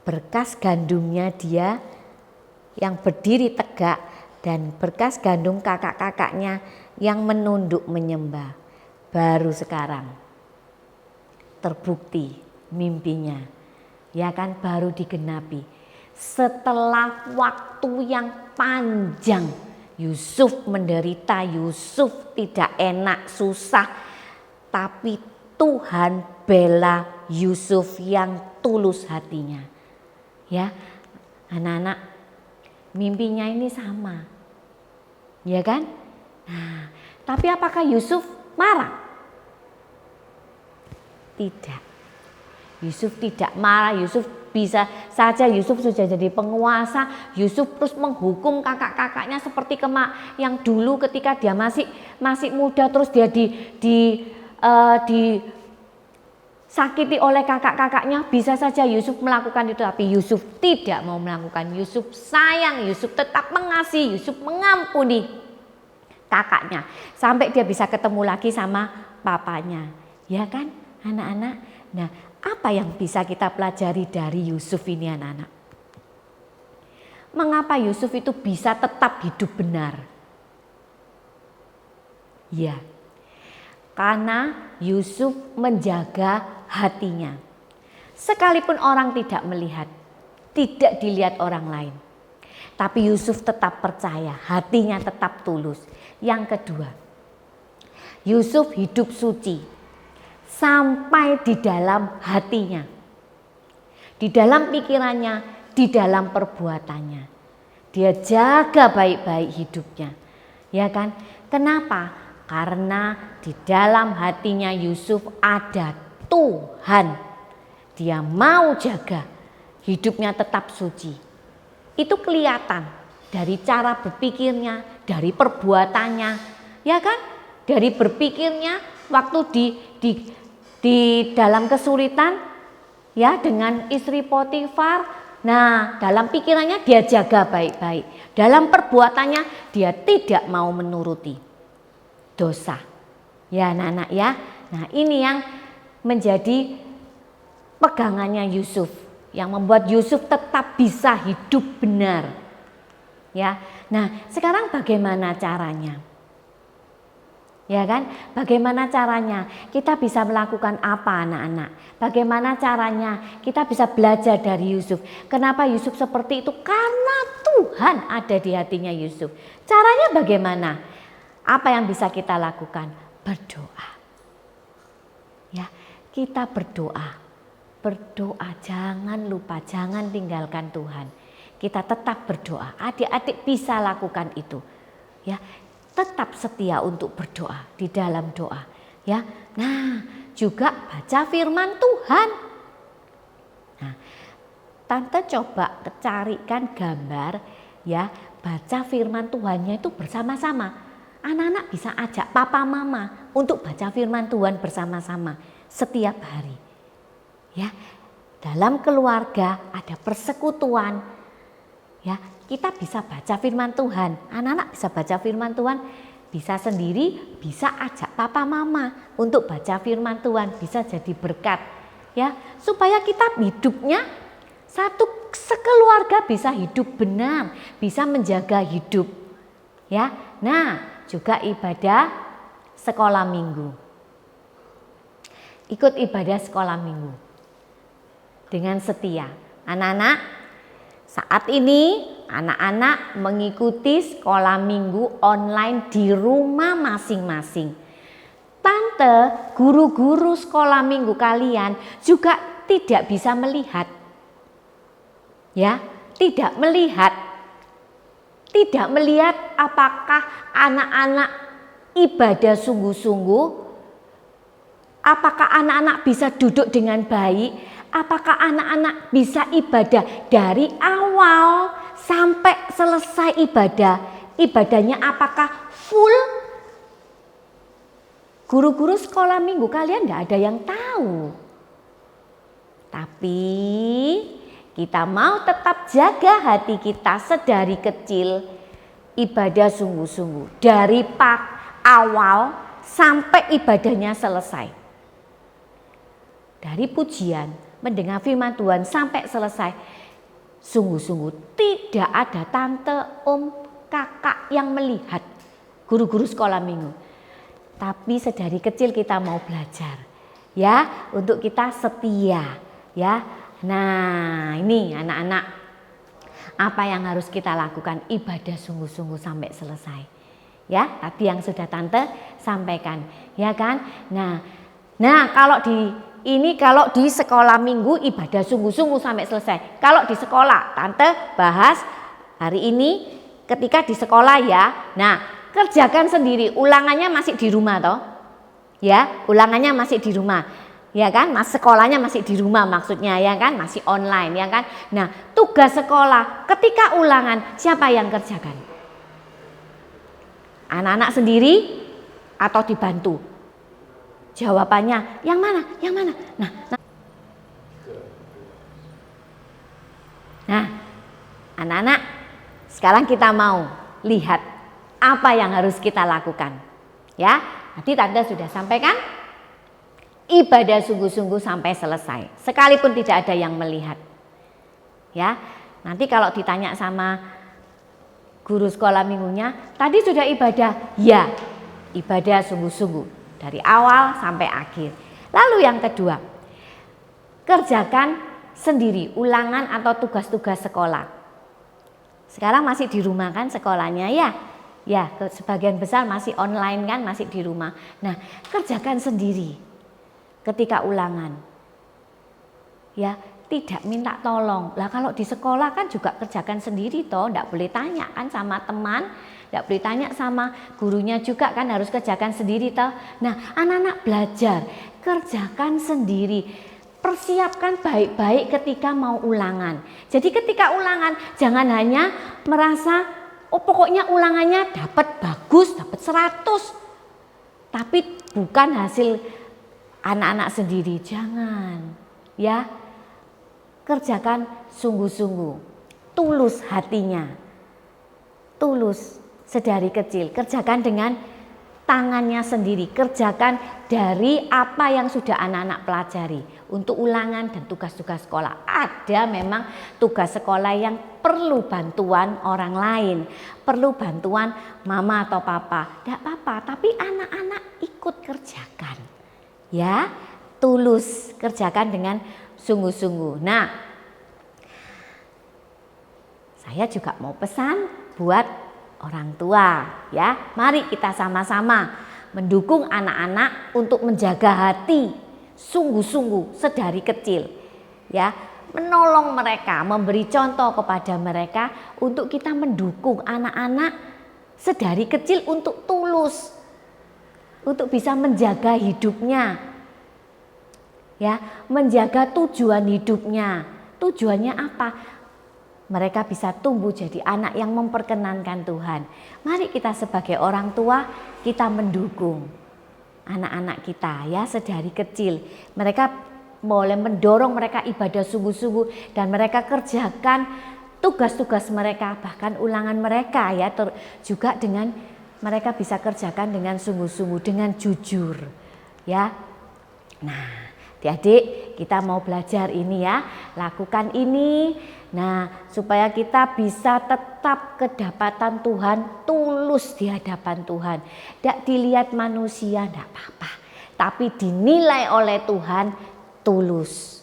Berkas gandumnya dia yang berdiri tegak dan berkas gandum kakak-kakaknya yang menunduk menyembah. Baru sekarang terbukti mimpinya, ya kan, baru digenapi. Setelah waktu yang panjang Yusuf menderita, Yusuf tidak enak, susah, tapi Tuhan bela Yusuf yang tulus hatinya. Ya, anak-anak, mimpinya ini sama, ya kan? Nah, tapi apakah Yusuf marah? Tidak. Yusuf tidak marah. Yusuf bisa saja, Yusuf sudah jadi penguasa. Yusuf terus menghukum kakak-kakaknya seperti yang dulu ketika dia masih muda, terus dia sakiti oleh kakak-kakaknya. Bisa saja Yusuf melakukan itu, tapi Yusuf tidak mau melakukan. Yusuf sayang, Yusuf tetap mengasihi, Yusuf mengampuni kakaknya sampai dia bisa ketemu lagi sama papanya, ya kan anak-anak? Nah, Apa yang bisa kita pelajari dari Yusuf ini anak-anak? Mengapa Yusuf itu bisa tetap hidup benar? Ya, karena Yusuf menjaga hatinya. Sekalipun orang tidak melihat, tidak dilihat orang lain. Tapi Yusuf tetap percaya, hatinya tetap tulus. Yang kedua, Yusuf hidup suci. Sampai di dalam hatinya, di dalam pikirannya, di dalam perbuatannya. Dia jaga baik-baik hidupnya. Ya kan? Kenapa? Karena di dalam hatinya Yusuf ada Tuhan. Dia mau jaga hidupnya tetap suci. Itu kelihatan dari cara berpikirnya, dari perbuatannya. Ya kan? Dari berpikirnya waktu di dalam kesulitan ya dengan istri Potifar. Nah, dalam pikirannya dia jaga baik-baik. Dalam perbuatannya dia tidak mau menuruti dosa. Ya anak-anak ya. Nah, ini yang menjadi pegangannya Yusuf, yang membuat Yusuf tetap bisa hidup benar. Ya. Nah, sekarang bagaimana caranya? Ya kan? Bagaimana caranya? Kita bisa melakukan apa anak-anak? Bagaimana caranya? Kita bisa belajar dari Yusuf. Kenapa Yusuf seperti itu? Karena Tuhan ada di hatinya Yusuf. Caranya bagaimana? Apa yang bisa kita lakukan? Berdoa. Ya, kita berdoa. Berdoa, jangan lupa, jangan tinggalkan Tuhan. Kita tetap berdoa. Adik-adik bisa lakukan itu. Ya. Tetap setia untuk berdoa di dalam doa, ya. Nah, juga baca firman Tuhan. Nah, Tante coba carikan gambar, ya, baca firman Tuhannya itu bersama-sama. Anak-anak bisa ajak papa mama untuk baca firman Tuhan bersama-sama setiap hari. Ya, dalam keluarga ada persekutuan, ya. Kita bisa baca firman Tuhan, anak-anak bisa baca firman Tuhan, bisa sendiri, bisa ajak papa mama untuk baca firman Tuhan, bisa jadi berkat, ya, supaya kita hidupnya satu sekeluarga bisa hidup benar, bisa menjaga hidup, ya. Nah, juga ibadah sekolah minggu, ikut ibadah sekolah minggu dengan setia, anak-anak. Saat ini anak-anak mengikuti sekolah minggu online di rumah masing-masing. Tante, guru-guru sekolah minggu kalian juga tidak bisa melihat. Ya, tidak melihat apakah anak-anak ibadah sungguh-sungguh, apakah anak-anak bisa duduk dengan baik. Apakah anak-anak bisa ibadah dari awal sampai selesai ibadah? Ibadahnya apakah full? Guru-guru sekolah minggu kalian tidak ada yang tahu. Tapi kita mau tetap jaga hati kita sedari kecil. Ibadah sungguh-sungguh dari awal sampai ibadahnya selesai. Dari pujian, mendengar firman Tuhan sampai selesai. Sungguh-sungguh tidak ada tante, om, kakak yang melihat guru-guru sekolah minggu. Tapi sedari kecil kita mau belajar, ya, untuk kita setia, ya. Nah, ini anak-anak, apa yang harus kita lakukan? Ibadah sungguh-sungguh sampai selesai. Ya, tadi yang sudah tante sampaikan, ya kan? Nah, kalau di sekolah minggu ibadah sungguh-sungguh sampai selesai. Kalau di sekolah, tante bahas hari ini ketika di sekolah ya. Nah, kerjakan sendiri, ulangannya masih di rumah toh. Ya, ulangannya masih di rumah. Ya kan? Mas sekolahnya masih di rumah maksudnya ya kan? Masih online ya kan? Nah, tugas sekolah ketika ulangan siapa yang kerjakan? Anak-anak sendiri atau dibantu? Jawabannya yang mana? Yang mana? Nah, anak-anak, sekarang kita mau lihat apa yang harus kita lakukan. Ya, tadi tante sudah sampaikan. ibadah sungguh-sungguh sampai selesai, sekalipun tidak ada yang melihat. Ya, nanti kalau ditanya sama guru sekolah minggunya, tadi sudah ibadah? Ya, ibadah sungguh-sungguh dari awal sampai akhir. Lalu yang kedua, kerjakan sendiri ulangan atau tugas-tugas sekolah. Sekarang masih di rumah kan sekolahnya ya? Ya, sebagian besar masih online kan, masih di rumah. Nah, kerjakan sendiri ketika ulangan. Ya, tidak minta tolong. Lah kalau di sekolah kan juga kerjakan sendiri toh, enggak boleh tanya kan sama teman, enggak boleh tanya sama gurunya juga kan, harus kerjakan sendiri toh. Nah, anak-anak belajar, kerjakan sendiri. Persiapkan baik-baik ketika mau ulangan. Jadi ketika ulangan jangan hanya merasa oh pokoknya ulangannya dapat bagus, dapat 100. Tapi bukan hasil anak-anak sendiri, jangan. Ya. Kerjakan sungguh-sungguh, tulus hatinya, tulus sedari kecil, kerjakan dengan tangannya sendiri, kerjakan dari apa yang sudah anak-anak pelajari untuk ulangan dan tugas-tugas sekolah. Ada memang tugas sekolah yang perlu bantuan orang lain, perlu bantuan mama atau papa, tidak apa-apa, tapi anak-anak ikut kerjakan, ya, tulus, kerjakan dengan sungguh-sungguh. Nah, saya juga mau pesan buat orang tua ya. Mari kita sama-sama mendukung anak-anak untuk menjaga hati sungguh-sungguh sedari kecil. Ya, menolong mereka, memberi contoh kepada mereka untuk kita mendukung anak-anak sedari kecil untuk tulus, untuk bisa menjaga hidupnya. Ya, menjaga tujuan hidupnya. Tujuannya apa? Mereka bisa tumbuh jadi anak yang memperkenankan Tuhan. Mari kita sebagai orang tua, kita mendukung anak-anak kita ya sedari kecil. Mereka boleh mendorong mereka ibadah sungguh-sungguh dan mereka kerjakan tugas-tugas mereka, bahkan ulangan mereka ya juga dengan mereka bisa kerjakan dengan sungguh-sungguh, dengan jujur. Ya. Nah, adik-adik, kita mau belajar ini ya, lakukan ini. Nah, supaya kita bisa tetap kedapatan Tuhan, tulus di hadapan Tuhan. Tidak dilihat manusia, tidak apa-apa. Tapi dinilai oleh Tuhan, tulus.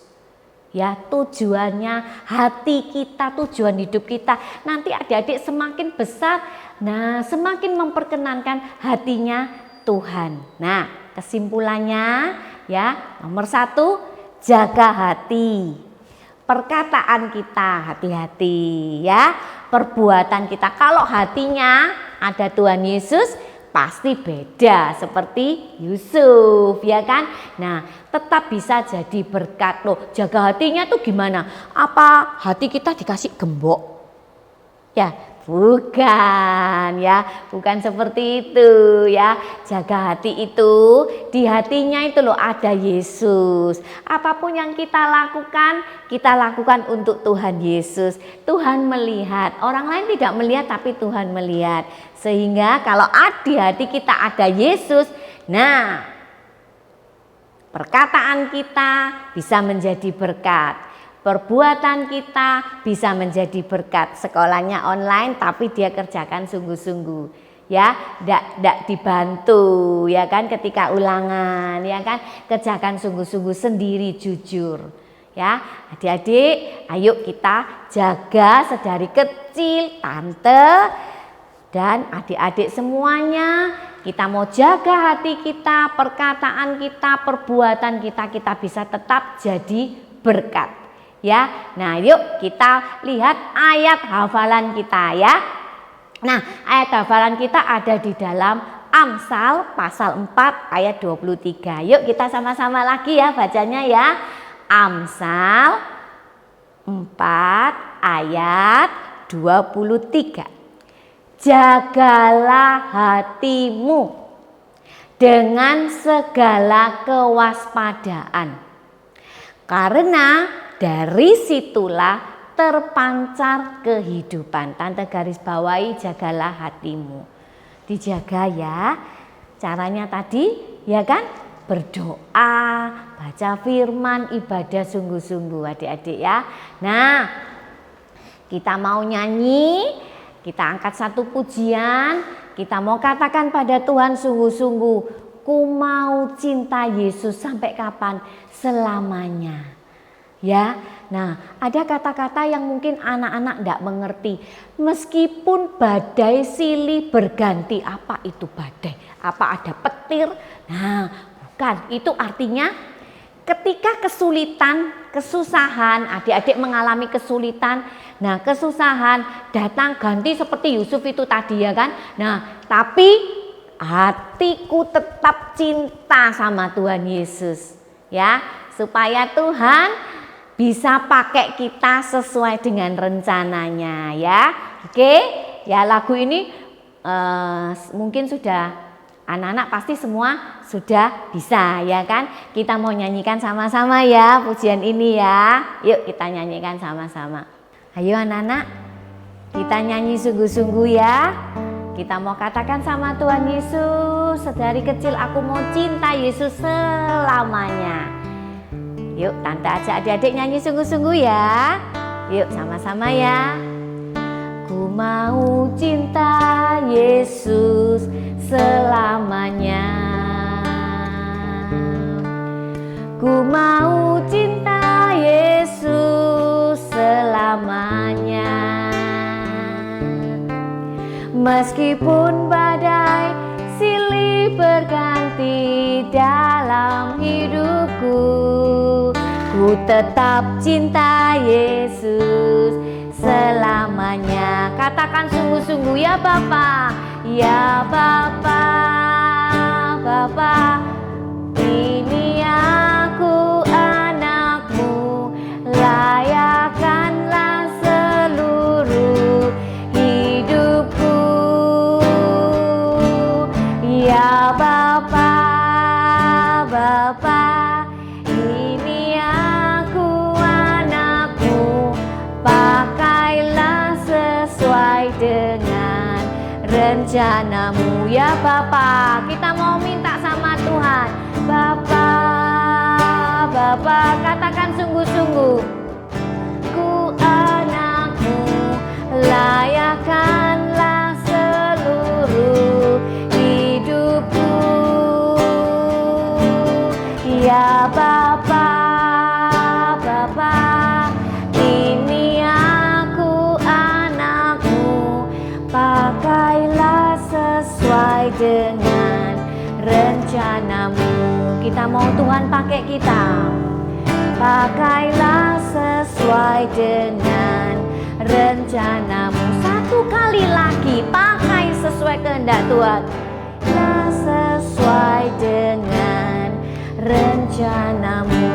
Ya, tujuannya hati kita, tujuan hidup kita. Nanti adik-adik semakin besar, nah semakin memperkenankan hatinya Tuhan. Nah, kesimpulannya ya, nomor 1, jaga hati. Perkataan kita hati-hati ya. Perbuatan kita, kalau hatinya ada Tuhan Yesus pasti beda seperti Yusuf ya kan. Nah, tetap bisa jadi berkat loh. Jaga hatinya tuh gimana? Apa hati kita dikasih gembok? Ya, bukan ya, bukan seperti itu ya. Jaga hati itu, di hatinya itu loh ada Yesus. Apapun yang kita lakukan untuk Tuhan Yesus. Tuhan melihat, orang lain tidak melihat tapi Tuhan melihat. Sehingga kalau di hati kita ada Yesus, nah perkataan kita bisa menjadi berkat. Perbuatan kita bisa menjadi berkat. Sekolahnya online tapi dia kerjakan sungguh-sungguh. Ya, ndak dibantu ya kan ketika ulangan ya kan. Kerjakan sungguh-sungguh sendiri, jujur. Ya, adik-adik, ayo kita jaga sedari kecil, tante dan adik-adik semuanya. Kita mau jaga hati kita, perkataan kita, perbuatan kita, kita bisa tetap jadi berkat. Ya, nah yuk kita lihat ayat hafalan kita ya. Nah, ayat hafalan kita ada di dalam Amsal pasal 4 ayat 23. Yuk kita sama-sama lagi ya bacanya ya. Amsal 4 ayat 23. Jagalah hatimu dengan segala kewaspadaan, karena dari situlah terpancar kehidupan. Tante garis bawahi jagalah hatimu. Dijaga ya. Caranya tadi ya kan? berdoa, baca firman, ibadah sungguh-sungguh adik-adik ya. Nah, kita mau nyanyi, kita angkat satu pujian, kita mau katakan pada Tuhan sungguh-sungguh, ku mau cinta Yesus sampai kapan? Selamanya. Ya, nah ada kata-kata yang mungkin anak-anak tidak mengerti. Meskipun badai silih berganti, apa itu badai? Apa ada petir? Nah, bukan. Itu artinya ketika kesulitan, kesusahan, adik-adik mengalami kesulitan. Nah, kesusahan datang ganti seperti Yusuf itu tadi ya kan. Nah, tapi hatiku tetap cinta sama Tuhan Yesus. Ya, supaya Tuhan bisa pakai kita sesuai dengan rencananya ya. Oke, ya lagu ini mungkin sudah anak-anak pasti semua sudah bisa ya kan. Kita mau nyanyikan sama-sama ya pujian ini ya. Yuk kita nyanyikan sama-sama. Ayo anak-anak, kita nyanyi sungguh-sungguh ya. Kita mau katakan sama Tuhan Yesus, sedari kecil aku mau cinta Yesus selamanya. Yuk tante ajak adik-adik nyanyi sungguh-sungguh ya. Yuk sama-sama ya. Ku mau cinta Yesus selamanya. Ku mau cinta Yesus selamanya. Meskipun badai silih berganti dalam hidupku, ku tetap cinta Yesus selamanya. Katakan sungguh-sungguh ya Bapa, ya Bapa, Bapa, ini aku anakmu, layakkanlah seluruh hidupku. Ya Bapa, Bapa, ini aku anakmu, pakailah sesuai dengan rencanamu. Ya Bapa, kita mau minta sama Tuhan. Bapa, Bapa, katakan sungguh-sungguh, ku anakmu, layakkanlah seluruh hidupku. Ya Bapa, Bapa, ini aku anakmu, pakailah sesuai dengan rencanamu. Kita mau Tuhan pakai kita. Pakailah sesuai dengan rencanamu. Satu kali lagi, pakai sesuai kehendak Tuhan. Sesuai dengan rencanamu.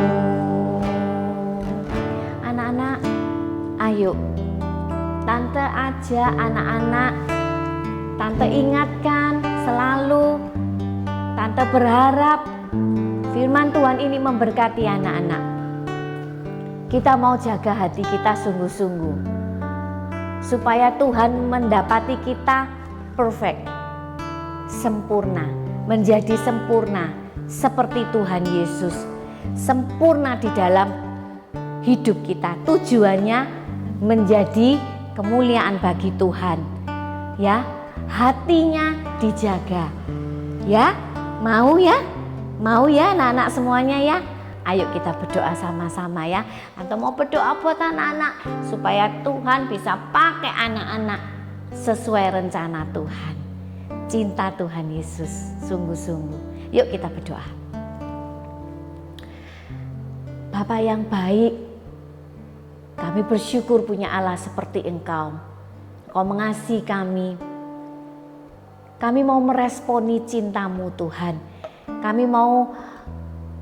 Anak-anak, ayo tante ajak anak-anak, tante ingatkan selalu, tante berharap firman Tuhan ini memberkati anak-anak. Kita mau jaga hati kita sungguh-sungguh supaya Tuhan mendapati kita perfect, sempurna, menjadi sempurna seperti Tuhan Yesus, sempurna di dalam hidup kita. Tujuannya menjadi kemuliaan bagi Tuhan. Ya, hatinya dijaga. Ya, mau ya? Mau ya anak-anak semuanya ya? Ayo kita berdoa sama-sama ya. Atau mau berdoa buat anak-anak supaya Tuhan bisa pakai anak-anak sesuai rencana Tuhan. Cinta Tuhan Yesus sungguh-sungguh. Yuk kita berdoa. Bapa yang baik, kami bersyukur punya Allah seperti Engkau. Engkau mengasihi kami. Kami mau meresponi cinta-Mu Tuhan. Kami mau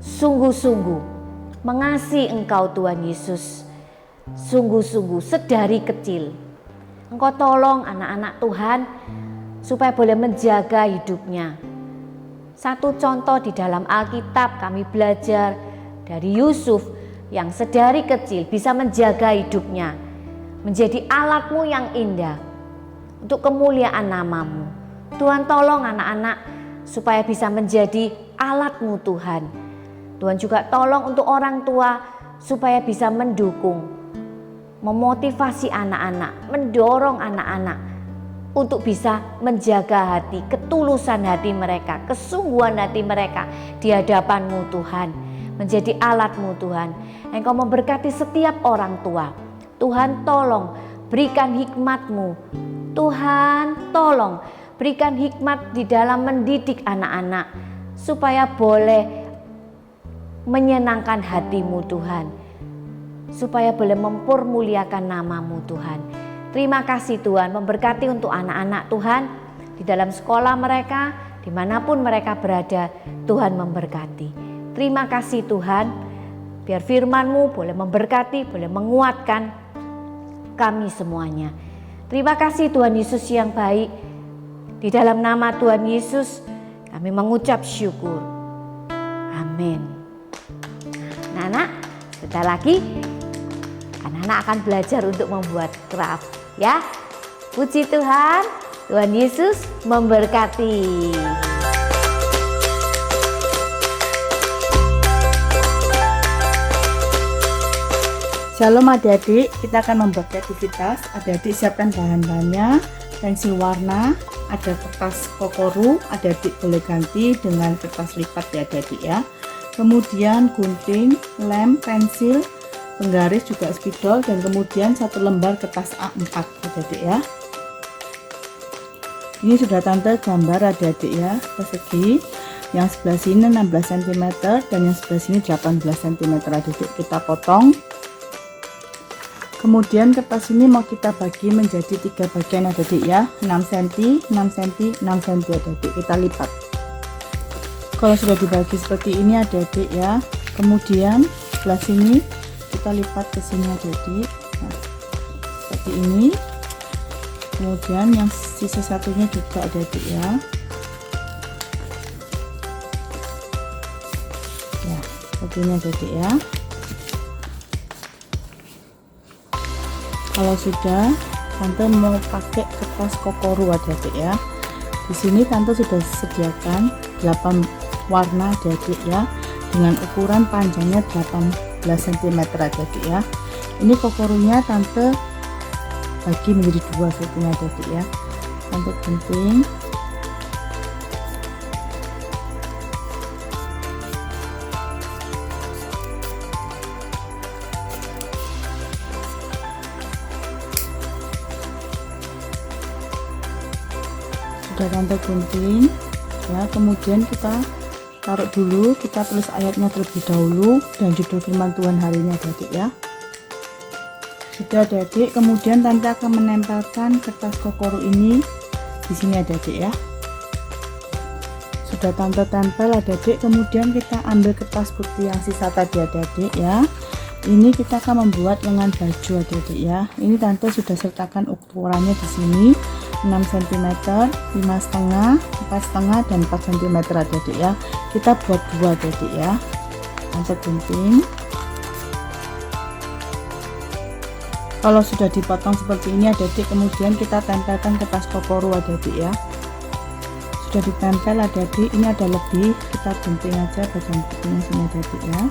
sungguh-sungguh mengasihi Engkau Tuhan Yesus. Sungguh-sungguh sedari kecil. Engkau tolong anak-anak Tuhan supaya boleh menjaga hidupnya. Satu contoh di dalam Alkitab kami belajar dari Yusuf yang sedari kecil bisa menjaga hidupnya. Menjadi alat-Mu yang indah untuk kemuliaan nama-Mu. Tuhan tolong anak-anak supaya bisa menjadi alat-Mu Tuhan. Tuhan juga tolong untuk orang tua supaya bisa mendukung, memotivasi anak-anak, mendorong anak-anak untuk bisa menjaga hati, ketulusan hati mereka, kesungguhan hati mereka di hadapan-Mu Tuhan. Menjadi alat-Mu Tuhan. Engkau memberkati setiap orang tua. Tuhan tolong berikan hikmat-Mu. Tuhan tolong berikan hikmat di dalam mendidik anak-anak supaya boleh menyenangkan hati-Mu Tuhan. Supaya boleh mempermuliakan nama-Mu Tuhan. Terima kasih Tuhan, memberkati untuk anak-anak Tuhan di dalam sekolah mereka, dimanapun mereka berada, Tuhan memberkati. Terima kasih Tuhan, biar firman-Mu boleh memberkati, boleh menguatkan kami semuanya. Terima kasih Tuhan Yesus yang baik. Di dalam nama Tuhan Yesus kami mengucap syukur. Amin. Anak-anak, sebentar lagi anak-anak akan belajar untuk membuat craft ya. Puji Tuhan, Tuhan Yesus memberkati. Shalom adik-adik, kita akan membuat aktivitas. Adik-adik siapkan bahan-bahannya, pensil warna, ada kertas kokoru, adik-adik boleh ganti dengan kertas lipat ya adik-adik ya. Kemudian gunting, lem, pensil, penggaris juga spidol, dan kemudian 1 lembar kertas A4 adik-adik ya. Ini sudah tante gambar adik-adik ya, persegi. Yang sebelah sini 16 cm dan yang sebelah sini 18 cm adik-adik. Kita potong. Kemudian kertas ini mau kita bagi menjadi 3 bagian adik-adik ya, 6 cm, 6 cm, 6 cm adik-adik, kita lipat. Kalau sudah dibagi seperti ini adik-adik ya, kemudian sebelah sini kita lipat ke sini adik-adik, nah, seperti ini. Kemudian yang sisa satunya juga adik-adik ya. Ya, seperti ini adik-adik ya. Kalau sudah, tante mau pakai kertas kokoru adik-adik ya. Di sini tante sudah sediakan 8 warna adik-adik ya, dengan ukuran panjangnya 18 cm adik-adik ya. Ini kokorunya tante bagi menjadi 2 setnya adik-adik ya. Tante gunting. Sudah tante gunting ya, kemudian kita taruh dulu, kita tulis ayatnya terlebih dahulu dan judul firman Tuhan hari ini adik-adik ya. Sudah adik-adik, kemudian tante akan menempelkan kertas kokoru ini di sini adik-adik ya. Sudah tante tempel adik-adik, kemudian kita ambil kertas putih yang sisa tadi adik-adik ya. Ini kita akan membuat lengan baju adik-adik ya. Ini tante sudah sertakan ukurannya di sini. 6 cm, 5,5, 4,5 dan 4 cm adik-adik ya. Kita buat 2 adik-adik ya. Tante gunting. Kalau sudah dipotong seperti ini adik-adik, kemudian kita tempelkan kertas kokoru adik-adik ya. Sudah ditempel adik-adik, ini ada lebih, kita gunting aja bagian putihnya sini adik-adik ya.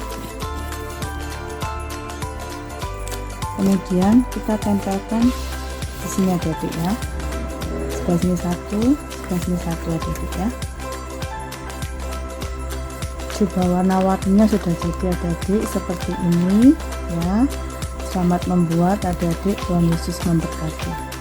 Kemudian kita tempelkan di sini adik-adik ya. Sebelah sini 1, sebelah sini 1 adik-adik ya. Coba warna-warninya sudah jadi adik-adik seperti ini ya. Selamat membuat adik-adik, Tuhan Yesus memberkati.